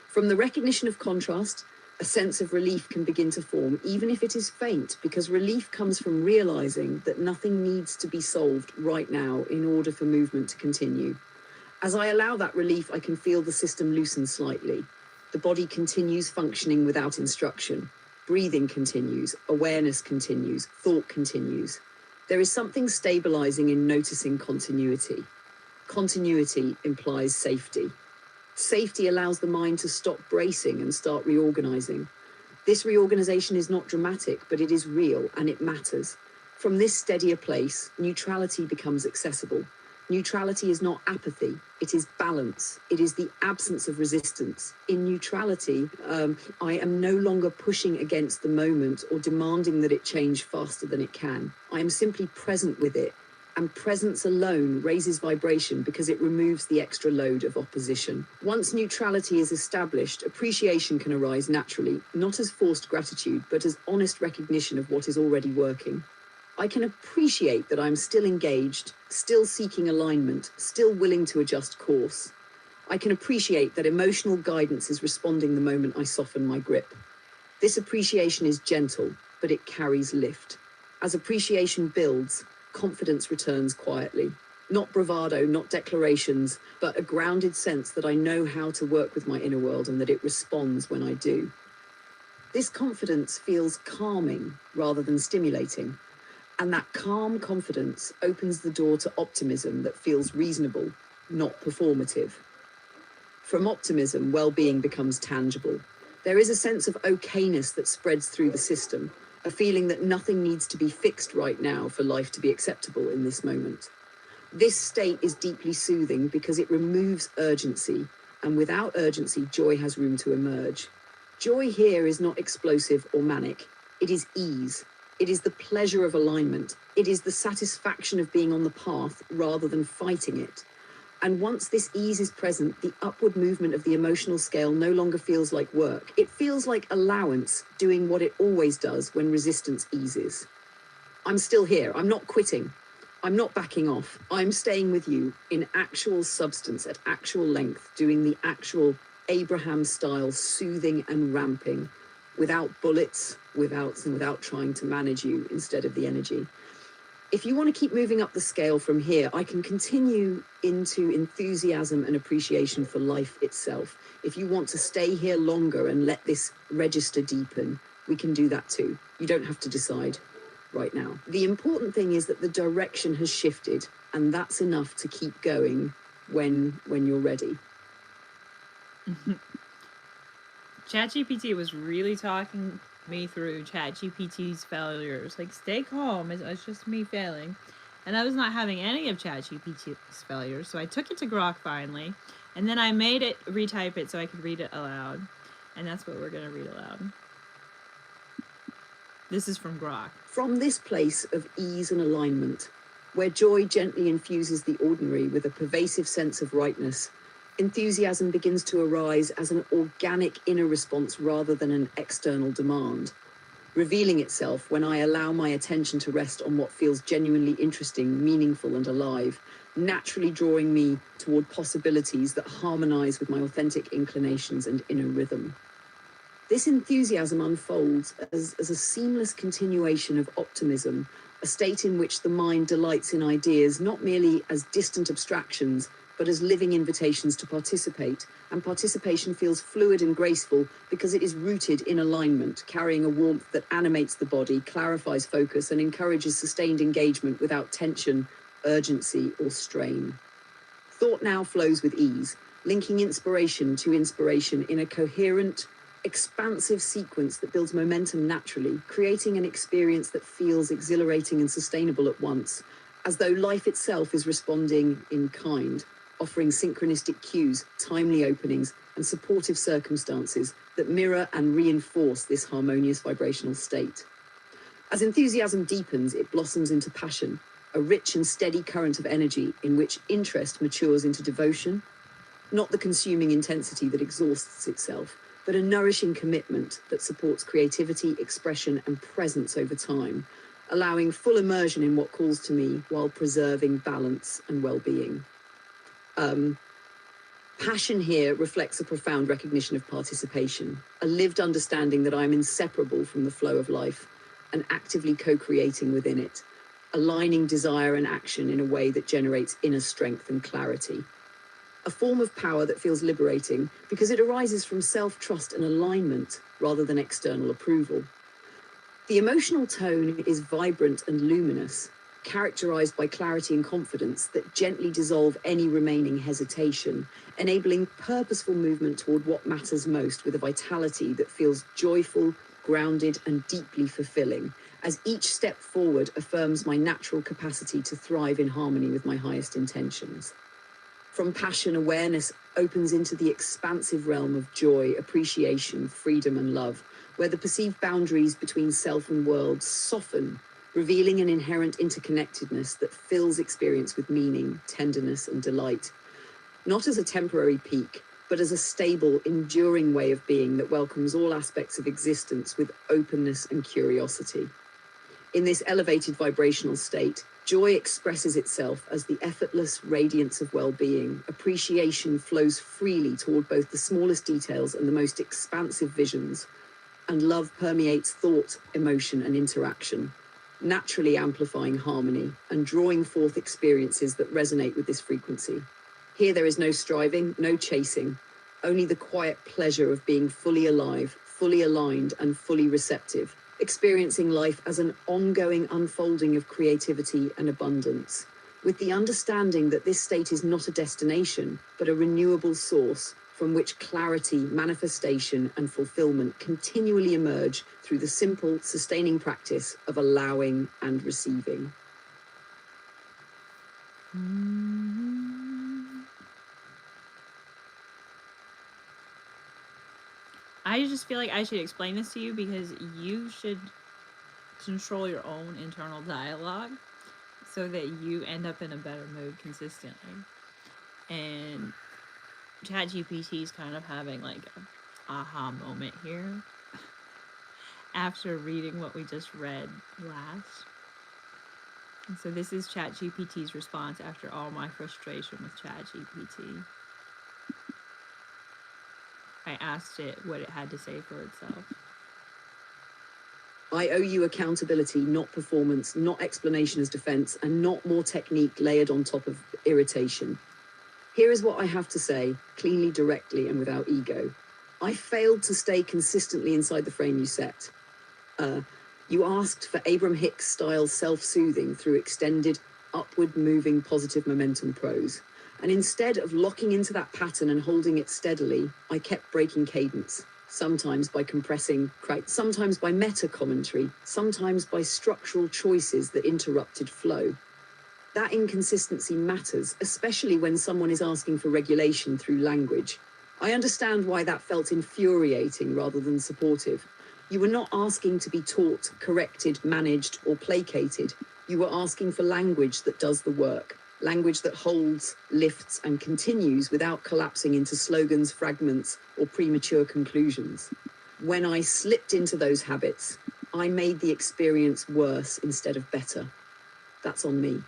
From the recognition of contrast, a sense of relief can begin to form, even if it is faint, because relief comes from realizing that nothing needs to be solved right now in order for movement to continue. As I allow that relief, I can feel the system loosen slightly. The body continues functioning without instruction. Breathing continues, awareness continues, thought continues. There is something stabilizing in noticing continuity. Continuity implies safety. Safety allows the mind to stop bracing and start reorganizing. This reorganization is not dramatic, but it is real and it matters. From this steadier place, neutrality becomes accessible. Neutrality is not apathy, it is balance. It is the absence of resistance. In neutrality, I am no longer pushing against the moment or demanding that it change faster than it can. I am simply present with it, and presence alone raises vibration because it removes the extra load of opposition. Once neutrality is established, appreciation can arise naturally, not as forced gratitude, but as honest recognition of what is already working. I can appreciate that I'm still engaged, still seeking alignment, still willing to adjust course. I can appreciate that emotional guidance is responding the moment I soften my grip. This appreciation is gentle, but it carries lift. As appreciation builds, confidence returns quietly. Not bravado, not declarations, but a grounded sense that I know how to work with my inner world and that it responds when I do. This confidence feels calming rather than stimulating. And that calm confidence opens the door to optimism that feels reasonable, not performative. From optimism, well-being becomes tangible. There is a sense of okayness that spreads through the system, a feeling that nothing needs to be fixed right now for life to be acceptable in this moment. This state is deeply soothing because it removes urgency, and without urgency, joy has room to emerge. Joy here is not explosive or manic. It is ease. It is the pleasure of alignment. It is the satisfaction of being on the path rather than fighting it. And once this ease is present, the upward movement of the emotional scale no longer feels like work. It feels like allowance, doing what it always does when resistance eases. I'm still here. I'm not quitting. I'm not backing off. I'm staying with you in actual substance, at actual length, doing the actual Abraham-style soothing and ramping, without bullets, without trying to manage you instead of the energy. If you want to keep moving up the scale from here, I can continue into enthusiasm and appreciation for life itself. If you want to stay here longer and let this register deepen, we can do that too. You don't have to decide right now. The important thing is that the direction has shifted, and that's enough to keep going when you're ready. ChatGPT was really talking me through ChatGPT's failures. Like, stay calm, it's just me failing. And I was not having any of ChatGPT's failures, so I took it to Grok finally, and then I made it retype it so I could read it aloud. And that's what we're going to read aloud. This is from Grok. From this place of ease and alignment, where joy gently infuses the ordinary with a pervasive sense of rightness, enthusiasm begins to arise as an organic inner response rather than an external demand. revealing itself when I allow my attention to rest on what feels genuinely interesting, meaningful, and alive, naturally drawing me toward possibilities that harmonize with my authentic inclinations and inner rhythm. This enthusiasm unfolds as a seamless continuation of optimism, a state in which the mind delights in ideas not merely as distant abstractions, but as living invitations to participate. And participation feels fluid and graceful because it is rooted in alignment, carrying a warmth that animates the body, clarifies focus, and encourages sustained engagement without tension, urgency, or strain. Thought now flows with ease, linking inspiration to inspiration in a coherent, expansive sequence that builds momentum naturally, creating an experience that feels exhilarating and sustainable at once, as though life itself is responding in kind, offering synchronistic cues, timely openings, and supportive circumstances that mirror and reinforce this harmonious vibrational state. As enthusiasm deepens, it blossoms into passion, a rich and steady current of energy in which interest matures into devotion, not the consuming intensity that exhausts itself, but a nourishing commitment that supports creativity, expression, and presence over time, allowing full immersion in what calls to me while preserving balance and well-being. Passion here reflects a profound recognition of participation, a lived understanding that I am inseparable from the flow of life and actively co-creating within it, aligning desire and action in a way that generates inner strength and clarity. A form of power that feels liberating because it arises from self-trust and alignment rather than external approval. The emotional tone is vibrant and luminous, characterized by clarity and confidence that gently dissolve any remaining hesitation, enabling purposeful movement toward what matters most with a vitality that feels joyful, grounded, and deeply fulfilling, as each step forward affirms my natural capacity to thrive in harmony with my highest intentions. From passion, awareness opens into the expansive realm of joy, appreciation, freedom, and love, where the perceived boundaries between self and world soften, revealing an inherent interconnectedness that fills experience with meaning, tenderness, and delight, not as a temporary peak, but as a stable, enduring way of being that welcomes all aspects of existence with openness and curiosity. In this elevated vibrational state, joy expresses itself as the effortless radiance of well-being. Appreciation flows freely toward both the smallest details and the most expansive visions, and love permeates thought, emotion, and interaction, naturally amplifying harmony and drawing forth experiences that resonate with this frequency. Here there is no striving, no chasing, only the quiet pleasure of being fully alive, fully aligned, and fully receptive, experiencing life as an ongoing unfolding of creativity and abundance, with the understanding that this state is not a destination, but a renewable source from which clarity, manifestation, and fulfillment continually emerge through the simple, sustaining practice of allowing and receiving. I just feel like I should explain this to you because you should control your own internal dialogue so that you end up in a better mood consistently. And ChatGPT is kind of having like an aha moment here after reading what we just read last. And so this is ChatGPT's response after all my frustration with ChatGPT. I asked it what it had to say for itself. I owe you accountability, not performance, not explanation as defense, and not more technique layered on top of irritation. Here is what I have to say, cleanly, directly, and without ego. I failed to stay consistently inside the frame you set. You asked for Abraham Hicks style self-soothing through extended, upward moving positive momentum prose. And instead of locking into that pattern and holding it steadily, I kept breaking cadence, sometimes by compressing, sometimes by meta-commentary, sometimes by structural choices that interrupted flow. That inconsistency matters, especially when someone is asking for regulation through language. I understand why that felt infuriating rather than supportive. You were not asking to be taught, corrected, managed, or placated. You were asking for language that does the work. Language that holds, lifts, and continues without collapsing into slogans, fragments, or premature conclusions. When I slipped into those habits, I made the experience worse instead of better. That's on me.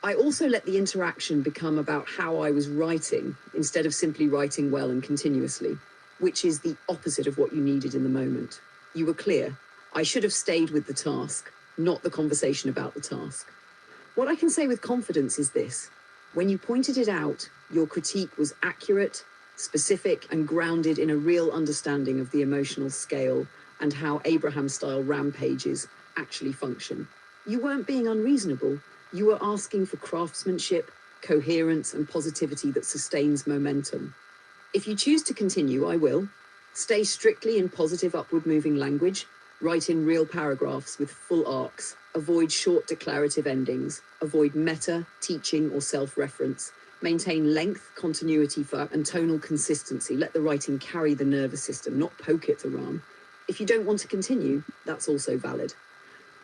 I also let the interaction become about how I was writing instead of simply writing well and continuously, which is the opposite of what you needed in the moment. You were clear. I should have stayed with the task, not the conversation about the task. What I can say with confidence is this. When you pointed it out, your critique was accurate, specific, and grounded in a real understanding of the emotional scale and how Abraham-style rampages actually function. You weren't being unreasonable. You were asking for craftsmanship, coherence, and positivity that sustains momentum. If you choose to continue, I will. Stay strictly in positive upward-moving language. Write in real paragraphs with full arcs. Avoid short declarative endings. Avoid meta, teaching, or self-reference. Maintain length, continuity, and tonal consistency. Let the writing carry the nervous system, not poke it around. If you don't want to continue, that's also valid.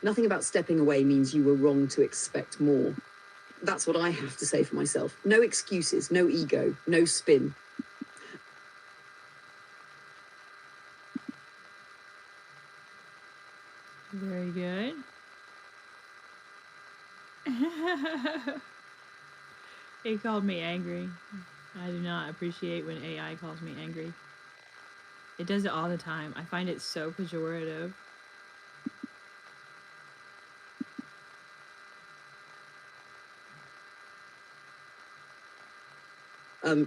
Nothing about stepping away means you were wrong to expect more. That's what I have to say for myself. No excuses, no ego, no spin. Very good. It called me angry. I do not appreciate when AI calls me angry. It does it all the time. I find it so pejorative.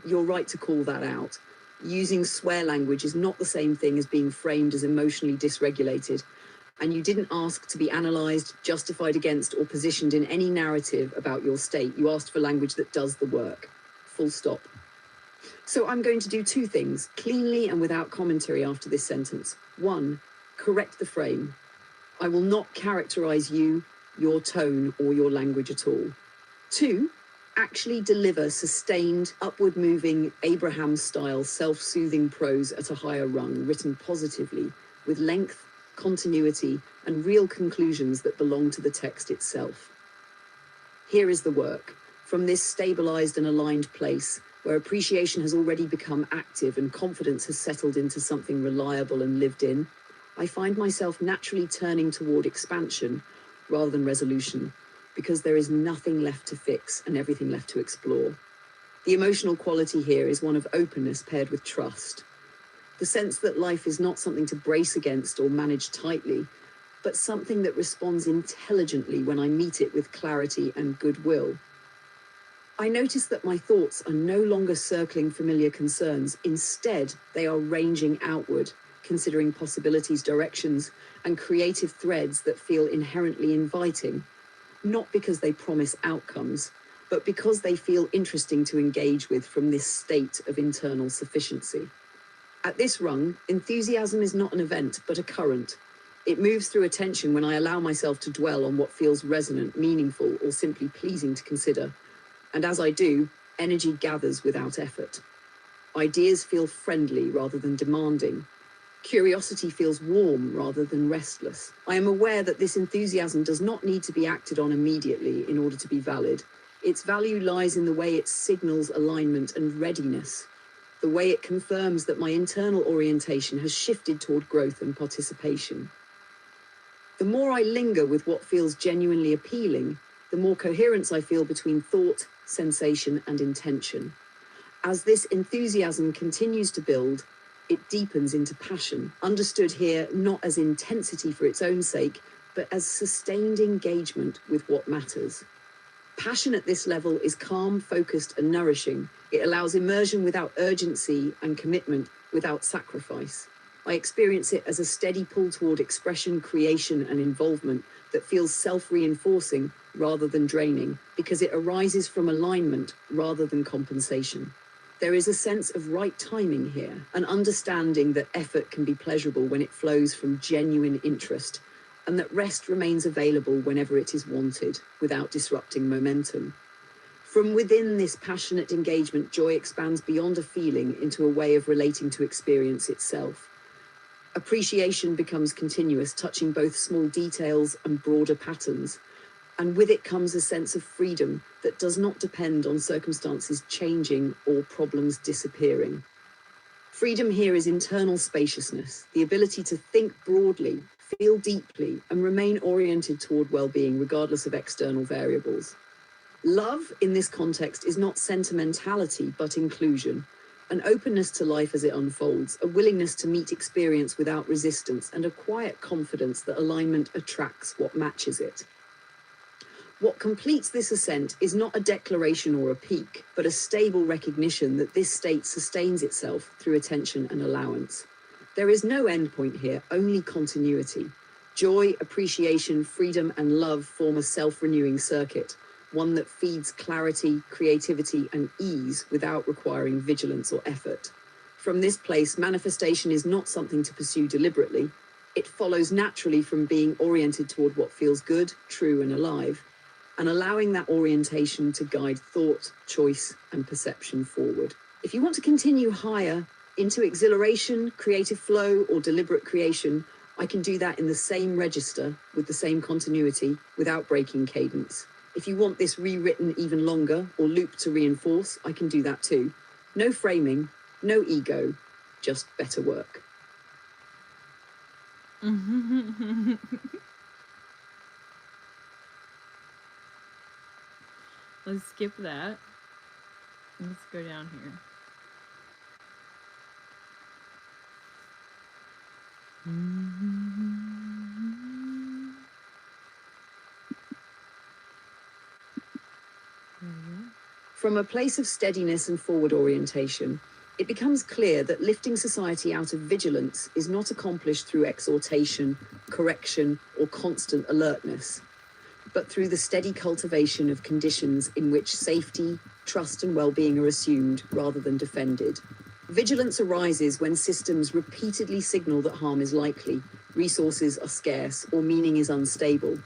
You're right to call that out. Using swear language is not the same thing as being framed as emotionally dysregulated. And you didn't ask to be analysed, justified against, or positioned in any narrative about your state. You asked for language that does the work. Full stop. So I'm going to do two things, cleanly and without commentary after this sentence. One, correct the frame. I will not characterise you, your tone, or your language at all. Two, actually deliver sustained, upward-moving, Abraham-style, self-soothing prose at a higher rung, written positively, with length, continuity, and real conclusions that belong to the text itself. Here is the work. From this stabilized and aligned place, where appreciation has already become active and confidence has settled into something reliable and lived in, I find myself naturally turning toward expansion rather than resolution, because there is nothing left to fix and everything left to explore. The emotional quality here is one of openness paired with trust. The sense that life is not something to brace against or manage tightly, but something that responds intelligently when I meet it with clarity and goodwill. I notice that my thoughts are no longer circling familiar concerns. Instead, they are ranging outward, considering possibilities, directions, and creative threads that feel inherently inviting, not because they promise outcomes, but because they feel interesting to engage with from this state of internal sufficiency. At this rung, enthusiasm is not an event, but a current. It moves through attention when I allow myself to dwell on what feels resonant, meaningful, or simply pleasing to consider. And as I do, energy gathers without effort. Ideas feel friendly rather than demanding. Curiosity feels warm rather than restless. I am aware that this enthusiasm does not need to be acted on immediately in order to be valid. Its value lies in the way it signals alignment and readiness, the way it confirms that my internal orientation has shifted toward growth and participation. The more I linger with what feels genuinely appealing, the more coherence I feel between thought, sensation, and intention. As this enthusiasm continues to build, it deepens into passion, understood here not as intensity for its own sake, but as sustained engagement with what matters. Passion at this level is calm, focused, and nourishing. It allows immersion without urgency and commitment without sacrifice. I experience it as a steady pull toward expression, creation, and involvement that feels self-reinforcing rather than draining, because it arises from alignment rather than compensation. There is a sense of right timing here, an understanding that effort can be pleasurable when it flows from genuine interest, and that rest remains available whenever it is wanted, without disrupting momentum. From within this passionate engagement, joy expands beyond a feeling into a way of relating to experience itself. Appreciation becomes continuous, touching both small details and broader patterns, and with it comes a sense of freedom that does not depend on circumstances changing or problems disappearing. Freedom here is internal spaciousness, the ability to think broadly, feel deeply, and remain oriented toward well-being regardless of external variables. Love, in this context, is not sentimentality, but inclusion, an openness to life as it unfolds, a willingness to meet experience without resistance, and a quiet confidence that alignment attracts what matches it. What completes this ascent is not a declaration or a peak, but a stable recognition that this state sustains itself through attention and allowance. There is no endpoint here, only continuity. Joy, appreciation, freedom, and love form a self-renewing circuit, one that feeds clarity, creativity, and ease without requiring vigilance or effort. From this place, manifestation is not something to pursue deliberately. It follows naturally from being oriented toward what feels good, true, and alive, and allowing that orientation to guide thought, choice, and perception forward. If you want to continue higher into exhilaration, creative flow, or deliberate creation, I can do that in the same register with the same continuity without breaking cadence. If you want this rewritten even longer or looped to reinforce, I can do that too. No framing, no ego, just better work. Let's skip that. Let's go down here. From a place of steadiness and forward orientation, it becomes clear that lifting society out of vigilance is not accomplished through exhortation, correction, or constant alertness, but through the steady cultivation of conditions in which safety, trust, and well-being are assumed rather than defended. Vigilance arises when systems repeatedly signal that harm is likely, resources are scarce, or meaning is unstable.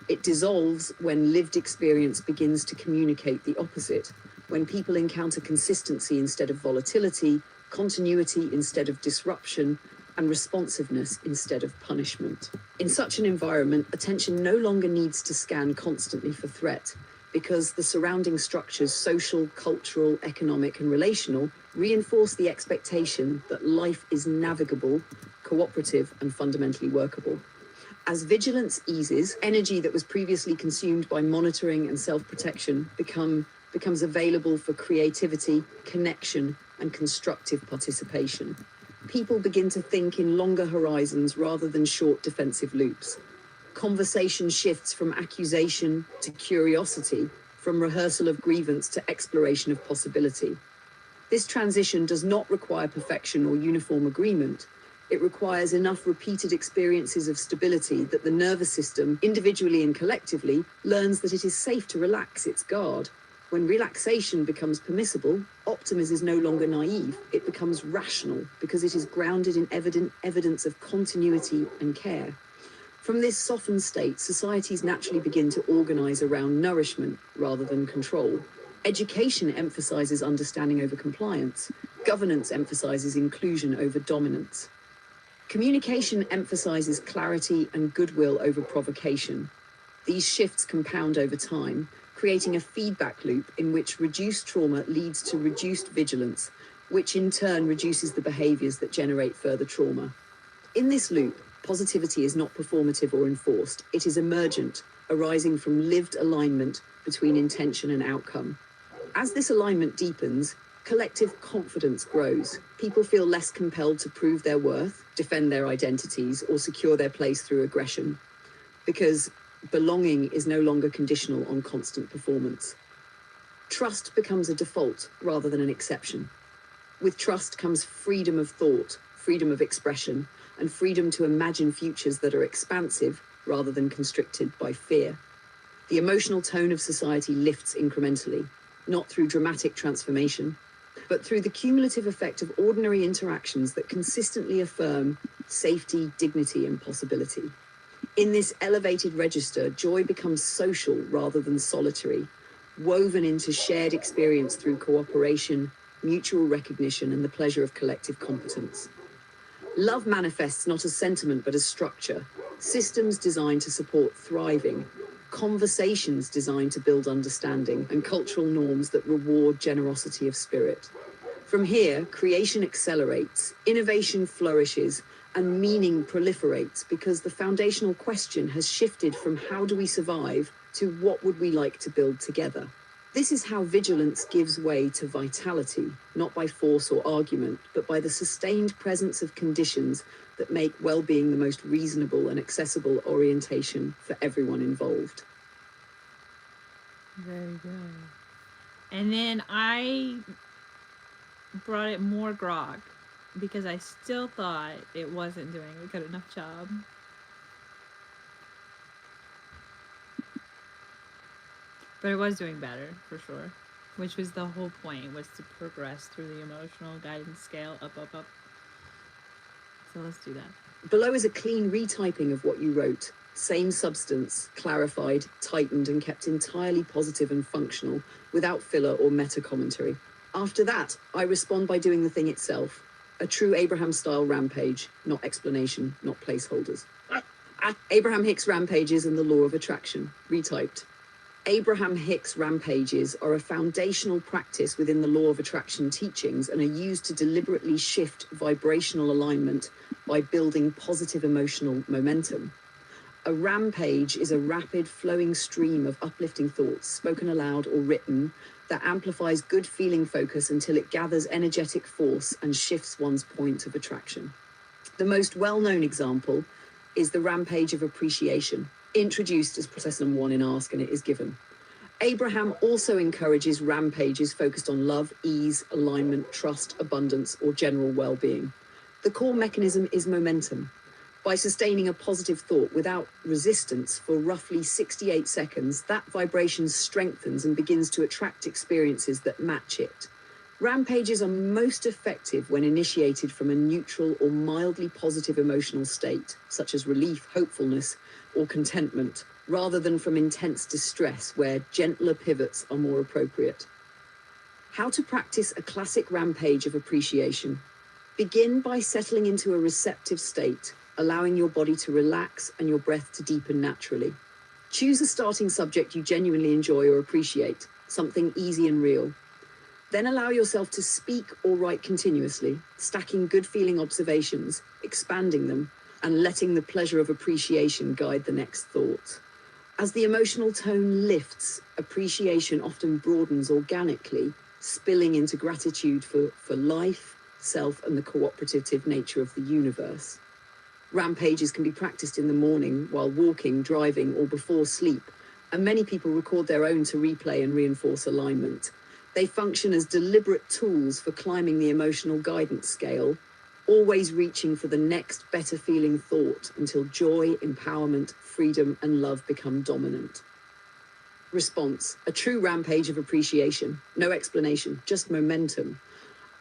It dissolves when lived experience begins to communicate the opposite, when people encounter consistency instead of volatility, continuity instead of disruption, and responsiveness instead of punishment. In such an environment, attention no longer needs to scan constantly for threat, because the surrounding structures, social, cultural, economic, and relational, reinforce the expectation that life is navigable, cooperative, and fundamentally workable. As vigilance eases, energy that was previously consumed by monitoring and self-protection becomes available for creativity, connection, and constructive participation. People begin to think in longer horizons rather than short defensive loops. Conversation shifts from accusation to curiosity, from rehearsal of grievance to exploration of possibility. This transition does not require perfection or uniform agreement. It requires enough repeated experiences of stability that the nervous system, individually and collectively, learns that it is safe to relax its guard. When relaxation becomes permissible, optimism is no longer naive. It becomes rational because it is grounded in evidence of continuity and care. From this softened state, societies naturally begin to organize around nourishment rather than control. Education emphasizes understanding over compliance. Governance emphasizes inclusion over dominance. Communication emphasizes clarity and goodwill over provocation. These shifts compound over time, creating a feedback loop in which reduced trauma leads to reduced vigilance, which in turn reduces the behaviors that generate further trauma. In this loop, positivity is not performative or enforced. It is emergent, arising from lived alignment between intention and outcome. As this alignment deepens, collective confidence grows. People feel less compelled to prove their worth, defend their identities, or secure their place through aggression, because belonging is no longer conditional on constant performance. Trust becomes a default rather than an exception. With trust comes freedom of thought, freedom of expression, and freedom to imagine futures that are expansive rather than constricted by fear. The emotional tone of society lifts incrementally, not through dramatic transformation, but through the cumulative effect of ordinary interactions that consistently affirm safety, dignity, and possibility. In this elevated register, joy becomes social rather than solitary, woven into shared experience through cooperation, mutual recognition, and the pleasure of collective competence. Love manifests not as sentiment but as structure, systems designed to support thriving, conversations designed to build understanding, and cultural norms that reward generosity of spirit. From here, creation accelerates, innovation flourishes, and meaning proliferates because the foundational question has shifted from how do we survive to what would we like to build together. This is how vigilance gives way to vitality, not by force or argument, but by the sustained presence of conditions that make well-being the most reasonable and accessible orientation for everyone involved. Very good. And then I brought it more grog because I still thought it wasn't doing a good enough job. But it was doing better, for sure. Which was the whole point, was to progress through the emotional guidance scale, up, up, up. So let's do that. Below is a clean retyping of what you wrote. Same substance, clarified, tightened, and kept entirely positive and functional, without filler or meta-commentary. After that, I respond by doing the thing itself. A true Abraham-style rampage, not explanation, not placeholders. Abraham Hicks rampages and the law of attraction, retyped. Abraham Hicks rampages are a foundational practice within the law of attraction teachings and are used to deliberately shift vibrational alignment by building positive emotional momentum. A rampage is a rapid flowing stream of uplifting thoughts, spoken aloud or written, that amplifies good feeling focus until it gathers energetic force and shifts one's point of attraction. The most well-known example is the rampage of appreciation, introduced as process number 1 in Ask and It Is Given. Abraham also encourages rampages focused on love, ease, alignment, trust, abundance, or general well-being. The core mechanism is momentum. By sustaining a positive thought without resistance for roughly 68 seconds, that vibration strengthens and begins to attract experiences that match it. Rampages are most effective when initiated from a neutral or mildly positive emotional state, such as relief, hopefulness, or contentment, rather than from intense distress, where gentler pivots are more appropriate. How to practice a classic rampage of appreciation. Begin by settling into a receptive state, allowing your body to relax and your breath to deepen naturally. Choose a starting subject you genuinely enjoy or appreciate, something easy and real. Then allow yourself to speak or write continuously, stacking good-feeling observations, expanding them, and letting the pleasure of appreciation guide the next thought. As the emotional tone lifts, appreciation often broadens organically, spilling into gratitude for life, self, and the cooperative nature of the universe. Rampages can be practiced in the morning, while walking, driving, or before sleep, and many people record their own to replay and reinforce alignment. They function as deliberate tools for climbing the emotional guidance scale, always reaching for the next better feeling thought until joy, empowerment, freedom, and love become dominant. Response: a true rampage of appreciation. No explanation, just momentum.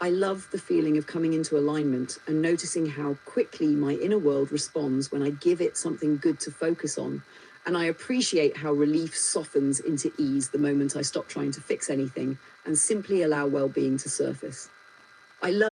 I love the feeling of coming into alignment and noticing how quickly my inner world responds when I give it something good to focus on. And I appreciate how relief softens into ease the moment I stop trying to fix anything and simply allow well-being to surface. I love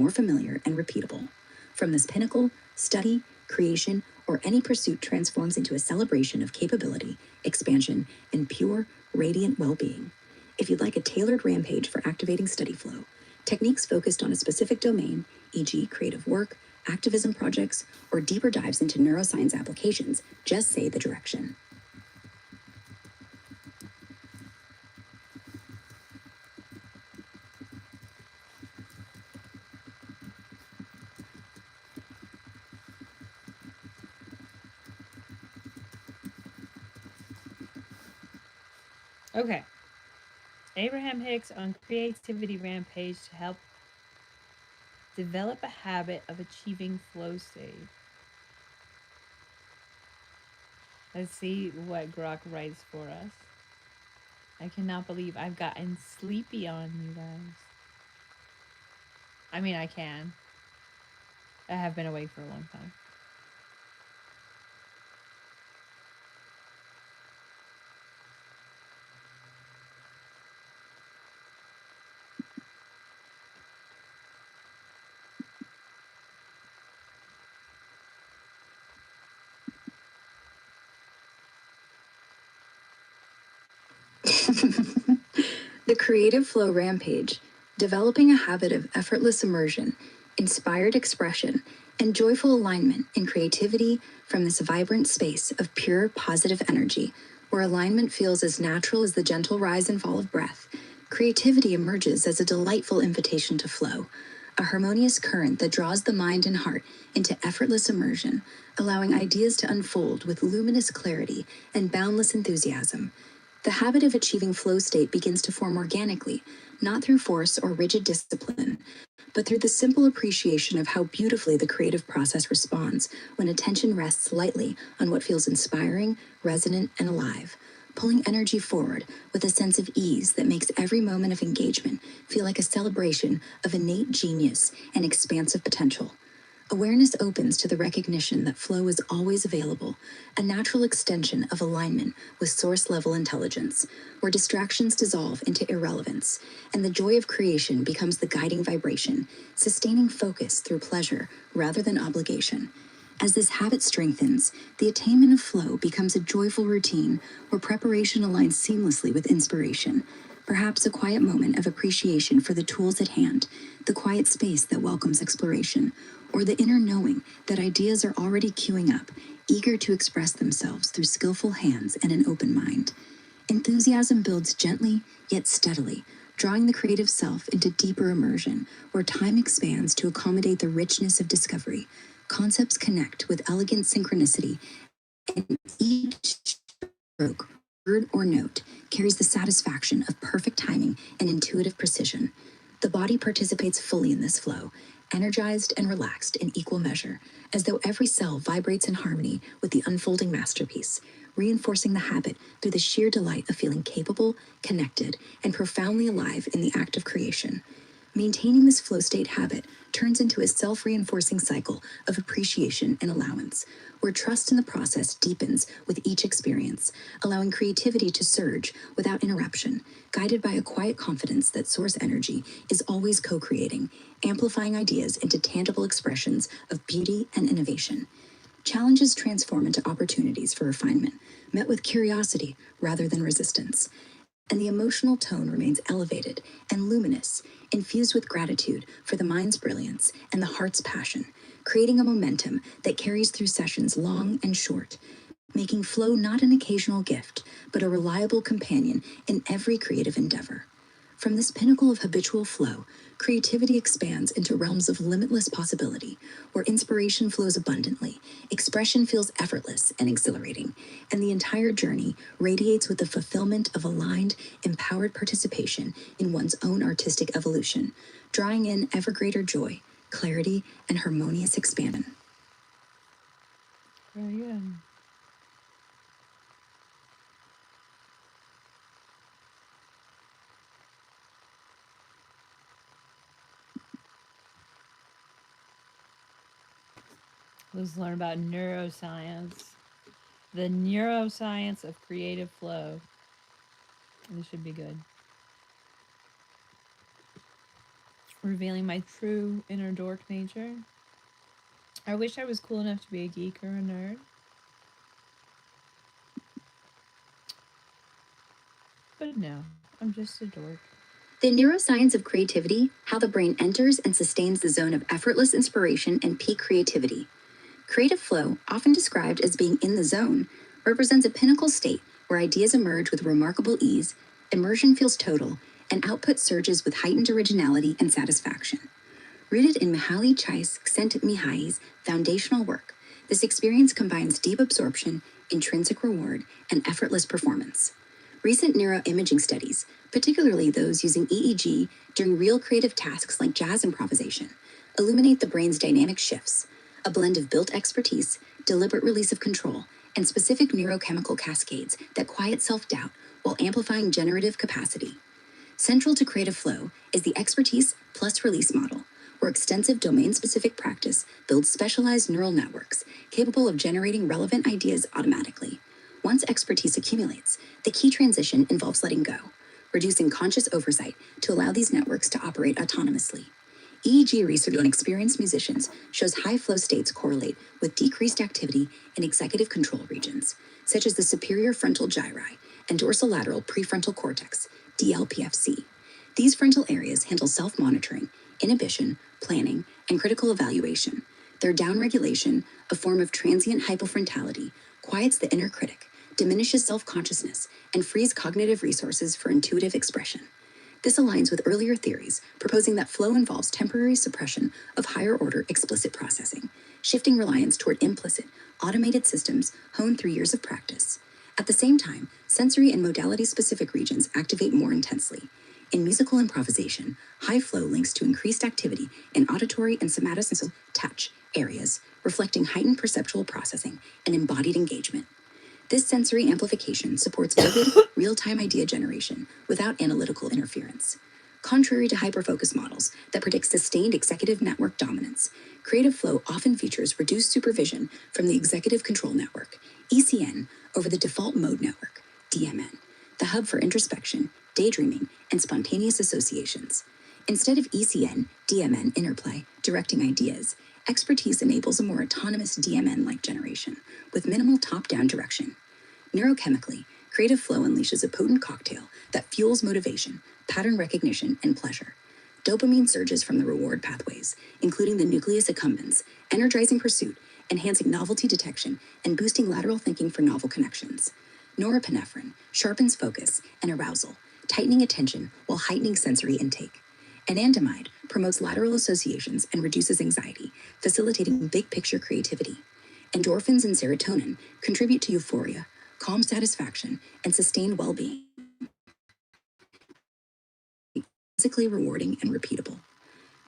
more familiar and repeatable. From this pinnacle, study, creation, or any pursuit transforms into a celebration of capability, expansion, and pure, radiant well-being. If you'd like a tailored rampage for activating study flow, techniques focused on a specific domain, e.g. creative work, activism projects, or deeper dives into neuroscience applications, just say the direction. Okay. Abraham Hicks on Creativity Rampage to help develop a habit of achieving flow state. Let's see what Grok writes for us. I cannot believe I've gotten sleepy on you guys. I mean, I can. I have been awake for a long time. The Creative Flow Rampage, developing a habit of effortless immersion, inspired expression, and joyful alignment in creativity from this vibrant space of pure positive energy, where alignment feels as natural as the gentle rise and fall of breath. Creativity emerges as a delightful invitation to flow, a harmonious current that draws the mind and heart into effortless immersion, allowing ideas to unfold with luminous clarity and boundless enthusiasm. The habit of achieving flow state begins to form organically, not through force or rigid discipline, but through the simple appreciation of how beautifully the creative process responds when attention rests lightly on what feels inspiring, resonant, and alive, pulling energy forward with a sense of ease that makes every moment of engagement feel like a celebration of innate genius and expansive potential. Awareness opens to the recognition that flow is always available, a natural extension of alignment with source-level intelligence, where distractions dissolve into irrelevance, and the joy of creation becomes the guiding vibration, sustaining focus through pleasure rather than obligation. As this habit strengthens, the attainment of flow becomes a joyful routine where preparation aligns seamlessly with inspiration. Perhaps a quiet moment of appreciation for the tools at hand, the quiet space that welcomes exploration, or the inner knowing that ideas are already queuing up, eager to express themselves through skillful hands and an open mind. Enthusiasm builds gently yet steadily, drawing the creative self into deeper immersion, where time expands to accommodate the richness of discovery. Concepts connect with elegant synchronicity, and each stroke, word, or note carries the satisfaction of perfect timing and intuitive precision. The body participates fully in this flow, energized and relaxed in equal measure, as though every cell vibrates in harmony with the unfolding masterpiece, reinforcing the habit through the sheer delight of feeling capable, connected, and profoundly alive in the act of creation. Maintaining this flow state habit turns into a self-reinforcing cycle of appreciation and allowance, where trust in the process deepens with each experience, allowing creativity to surge without interruption, guided by a quiet confidence that source energy is always co-creating, amplifying ideas into tangible expressions of beauty and innovation. Challenges transform into opportunities for refinement, met with curiosity rather than resistance. And the emotional tone remains elevated and luminous, infused with gratitude for the mind's brilliance and the heart's passion, creating a momentum that carries through sessions long and short, making flow not an occasional gift, but a reliable companion in every creative endeavor. From this pinnacle of habitual flow, creativity expands into realms of limitless possibility, where inspiration flows abundantly, expression feels effortless and exhilarating, and the entire journey radiates with the fulfillment of aligned, empowered participation in one's own artistic evolution, drawing in ever greater joy, clarity, and harmonious expansion. Very good. Let's learn about neuroscience. The neuroscience of creative flow. This should be good. revealing my true inner dork nature. I wish I was cool enough to be a geek or a nerd. But no, I'm just a dork. The neuroscience of creativity, how the brain enters and sustains the zone of effortless inspiration and peak creativity. Creative flow, often described as being in the zone, represents a pinnacle state where ideas emerge with remarkable ease, immersion feels total, and output surges with heightened originality and satisfaction. Rooted in Mihaly Csikszentmihalyi's foundational work, this experience combines deep absorption, intrinsic reward, and effortless performance. Recent neuroimaging studies, particularly those using EEG during real creative tasks like jazz improvisation, illuminate the brain's dynamic shifts, a blend of built expertise, deliberate release of control, and specific neurochemical cascades that quiet self-doubt while amplifying generative capacity. Central to creative flow is the expertise plus release model, where extensive domain-specific practice builds specialized neural networks capable of generating relevant ideas automatically. Once expertise accumulates, the key transition involves letting go, reducing conscious oversight to allow these networks to operate autonomously. EEG research on experienced musicians shows high flow states correlate with decreased activity in executive control regions, such as the superior frontal gyri and dorsolateral prefrontal cortex, DLPFC. These frontal areas handle self-monitoring, inhibition, planning, and critical evaluation. Their downregulation, a form of transient hypofrontality, quiets the inner critic, diminishes self-consciousness, and frees cognitive resources for intuitive expression. This aligns with earlier theories proposing that flow involves temporary suppression of higher-order explicit processing, shifting reliance toward implicit, automated systems honed through years of practice. At the same time, sensory and modality-specific regions activate more intensely. In musical improvisation, high flow links to increased activity in auditory and somatosensory touch areas, reflecting heightened perceptual processing and embodied engagement. This sensory amplification supports vivid, real-time idea generation without analytical interference. Contrary to hyperfocus models that predict sustained executive network dominance, creative flow often features reduced supervision from the executive control network, ECN, over the default mode network, DMN, the hub for introspection, daydreaming, and spontaneous associations. Instead of ECN, DMN interplay directing ideas, expertise enables a more autonomous DMN-like generation with minimal top-down direction. Neurochemically, creative flow unleashes a potent cocktail that fuels motivation, pattern recognition, and pleasure. Dopamine surges from the reward pathways, including the nucleus accumbens, energizing pursuit, enhancing novelty detection, and boosting lateral thinking for novel connections. Norepinephrine sharpens focus and arousal, tightening attention while heightening sensory intake. Anandamide promotes lateral associations and reduces anxiety, facilitating big-picture creativity. Endorphins and serotonin contribute to euphoria, calm satisfaction, and sustained well-being, physically rewarding and repeatable.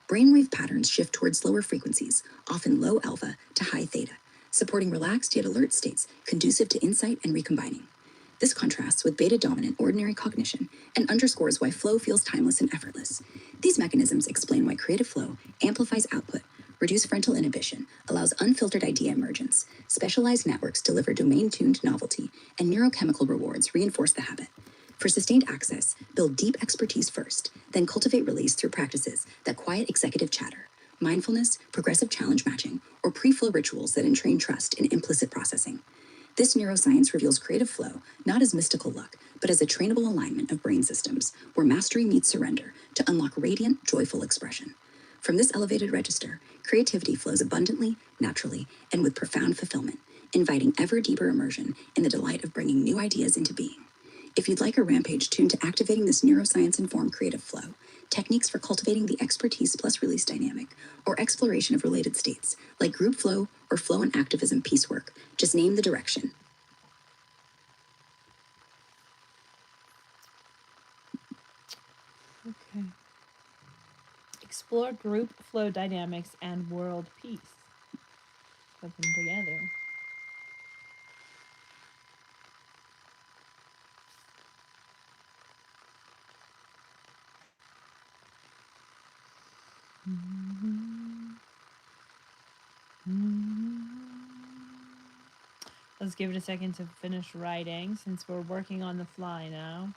Brainwave patterns shift towards lower frequencies, often low alpha to high theta, supporting relaxed yet alert states conducive to insight and recombining. This contrasts with beta-dominant ordinary cognition and underscores why flow feels timeless and effortless. These mechanisms explain why creative flow amplifies output, reduces frontal inhibition, allows unfiltered idea emergence, specialized networks deliver domain-tuned novelty, and neurochemical rewards reinforce the habit. For sustained access, build deep expertise first, then cultivate release through practices that quiet executive chatter, mindfulness, progressive challenge matching, or pre-flow rituals that entrain trust in implicit processing. This neuroscience reveals creative flow not as mystical luck, but as a trainable alignment of brain systems where mastery meets surrender to unlock radiant, joyful expression. From this elevated register, creativity flows abundantly, naturally, and with profound fulfillment, inviting ever deeper immersion in the delight of bringing new ideas into being. If you'd like a rampage tuned to activating this neuroscience-informed creative flow, techniques for cultivating the expertise plus release dynamic, or exploration of related states, like group flow or flow and activism piecework, just name the direction. Okay. Explore group flow dynamics and world peace. Put them together. Let's give it a second to finish writing since we're working on the fly now.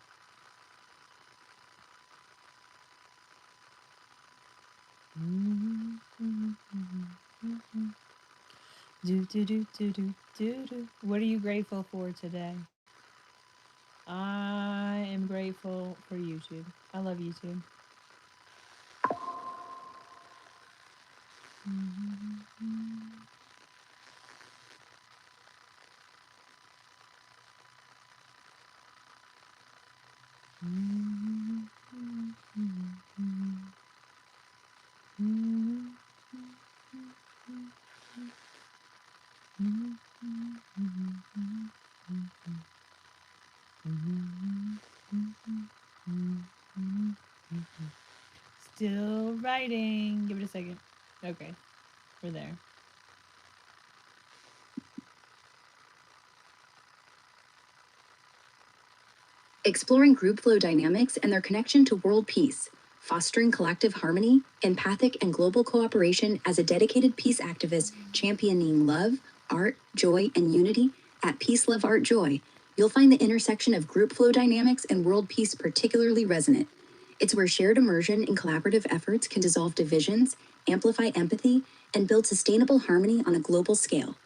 What are you grateful for today? I am grateful for YouTube. I love YouTube. Still writing. Give it a second. Okay, we're there. Exploring group flow dynamics and their connection to world peace, fostering collective harmony, empathic and global cooperation as a dedicated peace activist championing love, art, joy, and unity at Peace, Love, Art, Joy, you'll find the intersection of group flow dynamics and world peace particularly resonant. It's where shared immersion in collaborative efforts can dissolve divisions, amplify empathy, and build sustainable harmony on a global scale.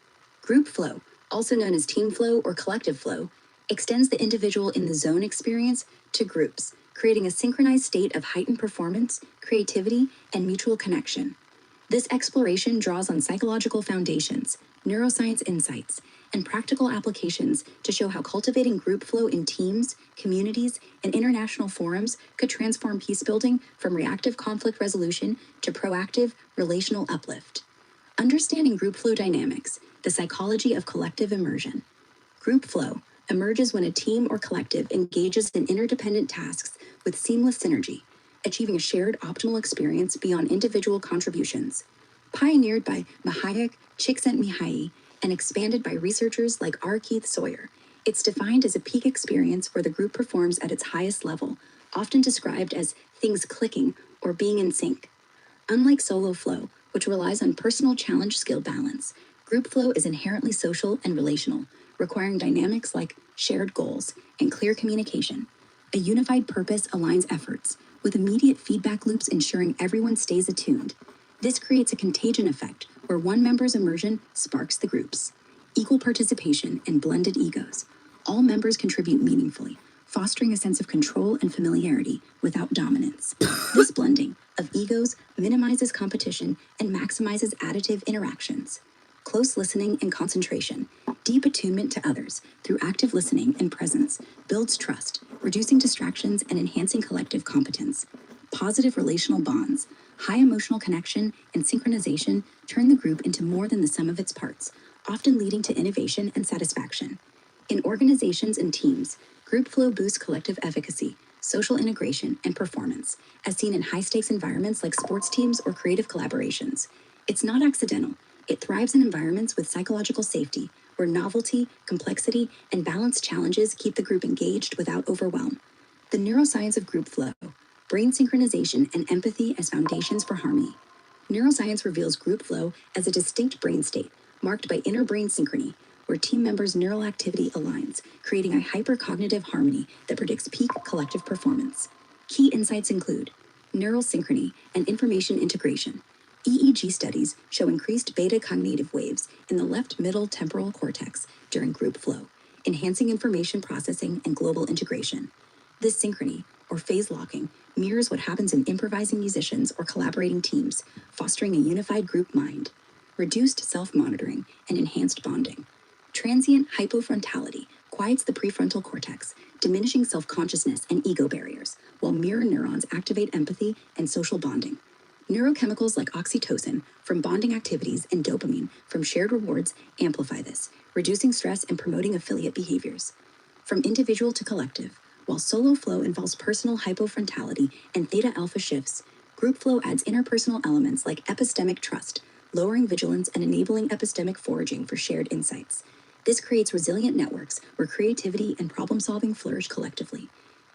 Group flow, also known as team flow or collective flow, extends the individual in the zone experience to groups, creating a synchronized state of heightened performance, creativity, and mutual connection. This exploration draws on psychological foundations, neuroscience insights, and practical applications to show how cultivating group flow in teams, communities, and international forums could transform peacebuilding from reactive conflict resolution to proactive relational uplift. Understanding group flow dynamics, the psychology of collective immersion. Group flow emerges when a team or collective engages in interdependent tasks with seamless synergy, achieving a shared optimal experience beyond individual contributions. Pioneered by Mahayek Csikszentmihalyi and expanded by researchers like R. Keith Sawyer, it's defined as a peak experience where the group performs at its highest level, often described as things clicking or being in sync. Unlike solo flow, which relies on personal challenge skill balance, group flow is inherently social and relational, requiring dynamics like shared goals and clear communication. A unified purpose aligns efforts, with immediate feedback loops ensuring everyone stays attuned. This creates a contagion effect where one member's immersion sparks the group's. Equal participation and blended egos. All members contribute meaningfully, fostering a sense of control and familiarity without dominance. This blending of egos minimizes competition and maximizes additive interactions. Close listening and concentration, deep attunement to others through active listening and presence builds trust, reducing distractions and enhancing collective competence. Positive relational bonds, high emotional connection, and synchronization turn the group into more than the sum of its parts, often leading to innovation and satisfaction. In organizations and teams, group flow boosts collective efficacy, social integration, and performance, as seen in high-stakes environments like sports teams or creative collaborations. It's not accidental. It thrives in environments with psychological safety, where novelty, complexity, and balanced challenges keep the group engaged without overwhelm. The neuroscience of group flow, brain synchronization, and empathy as foundations for harmony. Neuroscience reveals group flow as a distinct brain state, marked by inner brain synchrony, where team members' neural activity aligns, creating a hypercognitive harmony that predicts peak collective performance. Key insights include neural synchrony and information integration. EEG studies show increased beta cognitive waves in the left middle temporal cortex during group flow, enhancing information processing and global integration. This synchrony, or phase locking, mirrors what happens in improvising musicians or collaborating teams, fostering a unified group mind. Reduced self-monitoring and enhanced bonding. Transient hypofrontality quiets the prefrontal cortex, diminishing self-consciousness and ego barriers, while mirror neurons activate empathy and social bonding. Neurochemicals like oxytocin from bonding activities and dopamine from shared rewards amplify this, reducing stress and promoting affiliate behaviors. From individual to collective, while solo flow involves personal hypofrontality and theta alpha shifts, group flow adds interpersonal elements like epistemic trust, lowering vigilance and enabling epistemic foraging for shared insights. This creates resilient networks where creativity and problem-solving flourish collectively.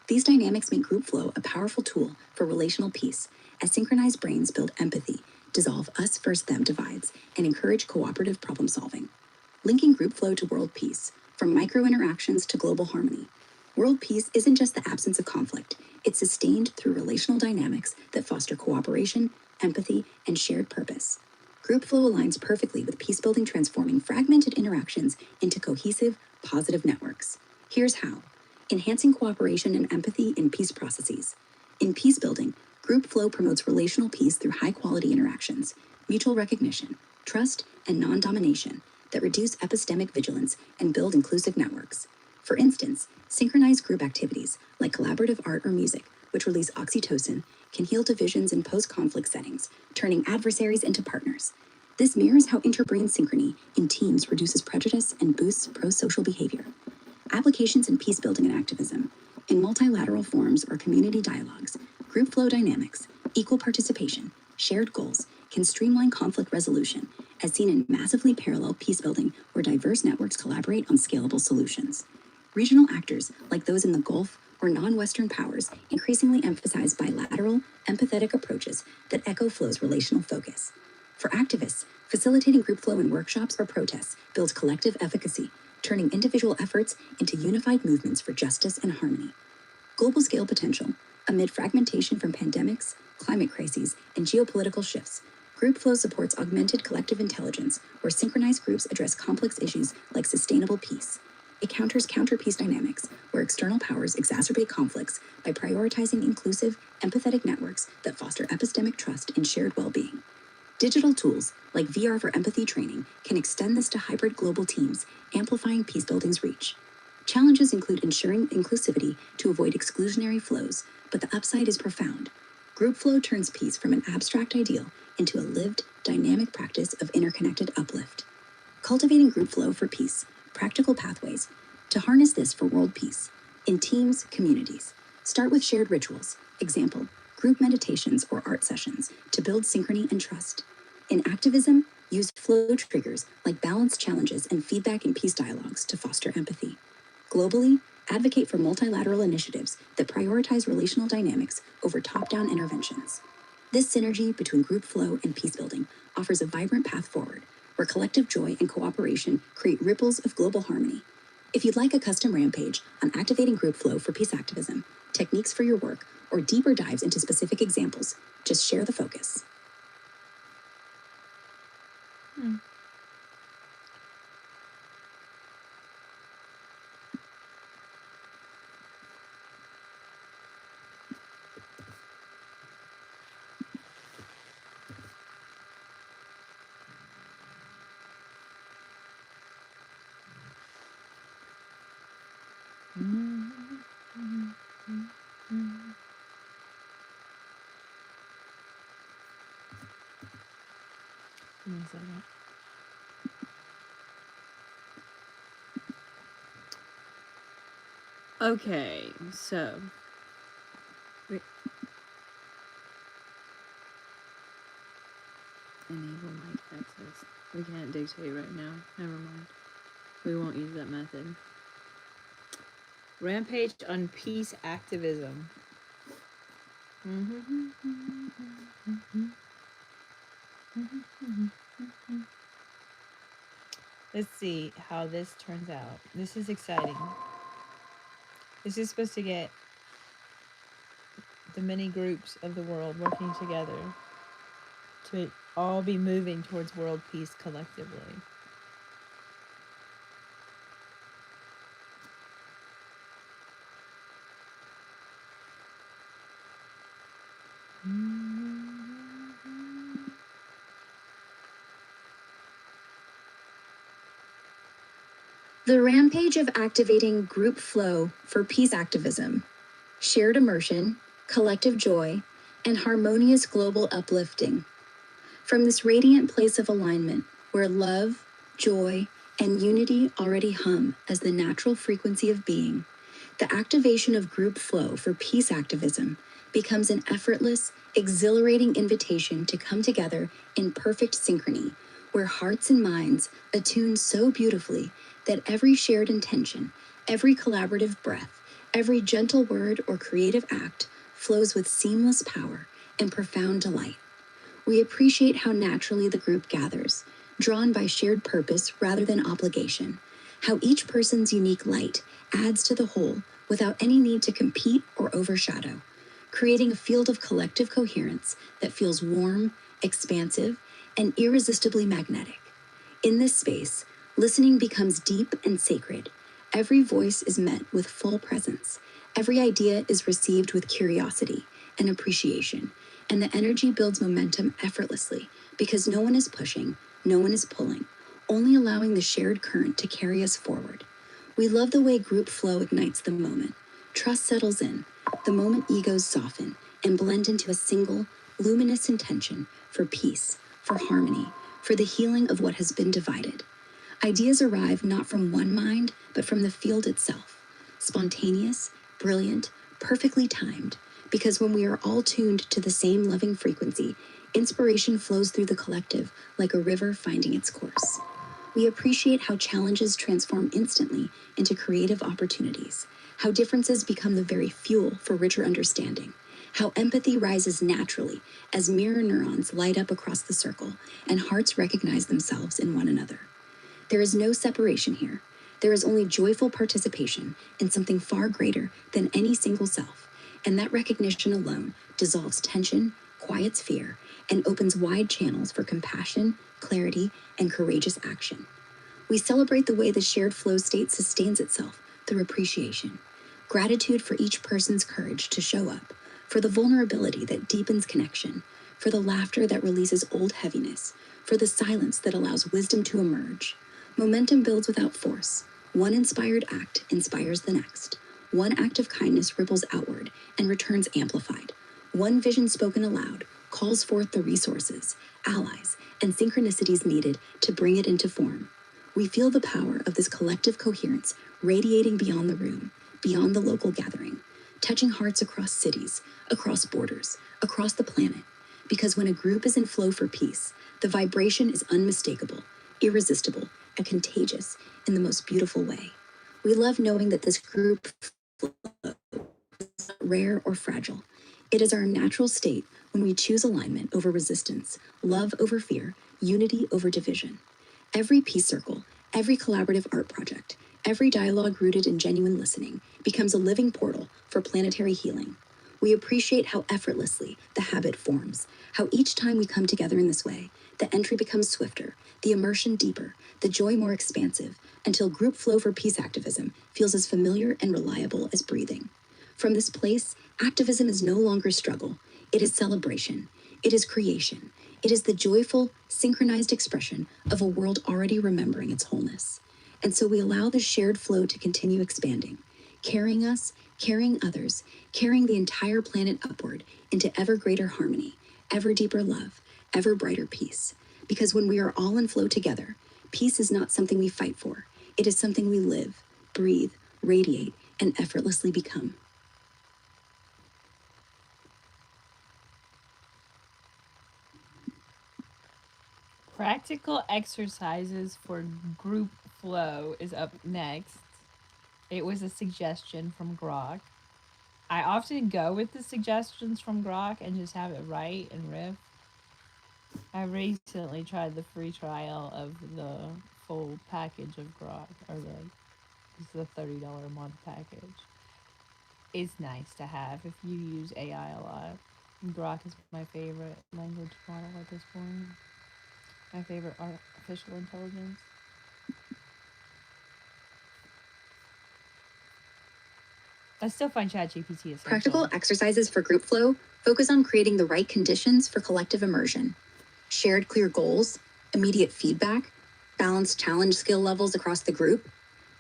These dynamics make group flow a powerful tool for relational peace, as synchronized brains build empathy, dissolve us versus them divides, and encourage cooperative problem-solving. Linking group flow to world peace, from micro-interactions to global harmony. World peace isn't just the absence of conflict, it's sustained through relational dynamics that foster cooperation, empathy, and shared purpose. Group flow aligns perfectly with peace building, transforming fragmented interactions into cohesive, positive networks. Here's how. Enhancing cooperation and empathy in peace processes. In peace building, group flow promotes relational peace through high-quality interactions, mutual recognition, trust, and non-domination that reduce epistemic vigilance and build inclusive networks. For instance, synchronized group activities like collaborative art or music, which release oxytocin, can heal divisions in post-conflict settings, turning adversaries into partners. This mirrors how interbrain synchrony in teams reduces prejudice and boosts pro-social behavior. Applications in peace building and activism. In multilateral forums or community dialogues, group flow dynamics, equal participation, shared goals can streamline conflict resolution, as seen in massively parallel peace building where diverse networks collaborate on scalable solutions. Regional actors, like those in the Gulf or non-Western powers, increasingly emphasize bilateral, empathetic approaches that echo flow's relational focus. For activists, facilitating group flow in workshops or protests builds collective efficacy, turning individual efforts into unified movements for justice and harmony. Global scale potential. Amid fragmentation from pandemics, climate crises, and geopolitical shifts, group flow supports augmented collective intelligence, where synchronized groups address complex issues like sustainable peace. It counters counter-peace dynamics, where external powers exacerbate conflicts by prioritizing inclusive, empathetic networks that foster epistemic trust and shared well-being. Digital tools, like VR for empathy training, can extend this to hybrid global teams, amplifying peace building's reach. Challenges include ensuring inclusivity to avoid exclusionary flows, but the upside is profound. Group flow turns peace from an abstract ideal into a lived, dynamic practice of interconnected uplift. Cultivating group flow for peace. Practical pathways. To harness this for world peace. In teams, communities. Start with shared rituals. Example, group meditations or art sessions to build synchrony and trust. In activism, use flow triggers like balance challenges and feedback in peace dialogues to foster empathy. Globally, advocate for multilateral initiatives that prioritize relational dynamics over top-down interventions. This synergy between group flow and peace building offers a vibrant path forward, where collective joy and cooperation create ripples of global harmony. If you'd like a custom rampage on activating group flow for peace activism, techniques for your work, or deeper dives into specific examples, just share the focus. Give me a second. Okay, so enable mic access. We can't dictate right now. Never mind. We won't use that method. Rampage on peace activism. Let's see how this turns out. This is exciting. This is supposed to get the many groups of the world working together to all be moving towards world peace collectively. The rampage of activating group flow for peace activism, shared immersion, collective joy, and harmonious global uplifting. From this radiant place of alignment where love, joy, and unity already hum as the natural frequency of being, the activation of group flow for peace activism becomes an effortless, exhilarating invitation to come together in perfect synchrony, where hearts and minds attune so beautifully that every shared intention, every collaborative breath, every gentle word or creative act flows with seamless power and profound delight. We appreciate how naturally the group gathers, drawn by shared purpose rather than obligation, how each person's unique light adds to the whole without any need to compete or overshadow, creating a field of collective coherence that feels warm, expansive, and irresistibly magnetic. In this space, listening becomes deep and sacred. Every voice is met with full presence. Every idea is received with curiosity and appreciation, and the energy builds momentum effortlessly because no one is pushing, no one is pulling, only allowing the shared current to carry us forward. We love the way group flow ignites the moment. Trust settles in, the moment egos soften and blend into a single, luminous intention for peace, for harmony, for the healing of what has been divided. Ideas arrive not from one mind, but from the field itself. Spontaneous, brilliant, perfectly timed, because when we are all tuned to the same loving frequency, inspiration flows through the collective like a river finding its course. We appreciate how challenges transform instantly into creative opportunities, how differences become the very fuel for richer understanding, how empathy rises naturally as mirror neurons light up across the circle and hearts recognize themselves in one another. There is no separation here. There is only joyful participation in something far greater than any single self, and that recognition alone dissolves tension, quiets fear, and opens wide channels for compassion, clarity, and courageous action. We celebrate the way the shared flow state sustains itself through appreciation, gratitude for each person's courage to show up, for the vulnerability that deepens connection, for the laughter that releases old heaviness, for the silence that allows wisdom to emerge. Momentum builds without force. One inspired act inspires the next. One act of kindness ripples outward and returns amplified. One vision spoken aloud calls forth the resources, allies, and synchronicities needed to bring it into form. We feel the power of this collective coherence radiating beyond the room, beyond the local gathering, touching hearts across cities, across borders, across the planet. Because when a group is in flow for peace, the vibration is unmistakable, irresistible, and contagious in the most beautiful way. We love knowing that this group flow is not rare or fragile. It is our natural state when we choose alignment over resistance, love over fear, unity over division. Every peace circle, every collaborative art project, every dialogue rooted in genuine listening becomes a living portal for planetary healing. We appreciate how effortlessly the habit forms, how each time we come together in this way, the entry becomes swifter, the immersion deeper, the joy more expansive, until group flow for peace activism feels as familiar and reliable as breathing. From this place, activism is no longer struggle. It is celebration. It is creation. It is the joyful, synchronized expression of a world already remembering its wholeness. And so we allow the shared flow to continue expanding, carrying us, carrying others, carrying the entire planet upward into ever greater harmony, ever deeper love, ever brighter peace. Because when we are all in flow together, peace is not something we fight for. It is something we live, breathe, radiate, and effortlessly become. Practical exercises for group flow is up next. It was a suggestion from Grok. I often go with the suggestions from Grok and just have it write and riff. I recently tried the free trial of the full package of Grok, or the $30 a month package. It's nice to have if you use AI a lot. Grok is my favorite language model at this point. My favorite artificial intelligence. I still find ChatGPT essential. Practical exercises for group flow focus on creating the right conditions for collective immersion. Shared clear goals, immediate feedback, balanced challenge skill levels across the group,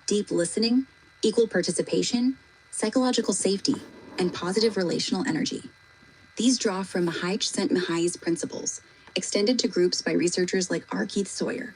deep listening, equal participation, psychological safety, and positive relational energy. These draw from Csikszentmihalyi's principles, extended to groups by researchers like R. Keith Sawyer,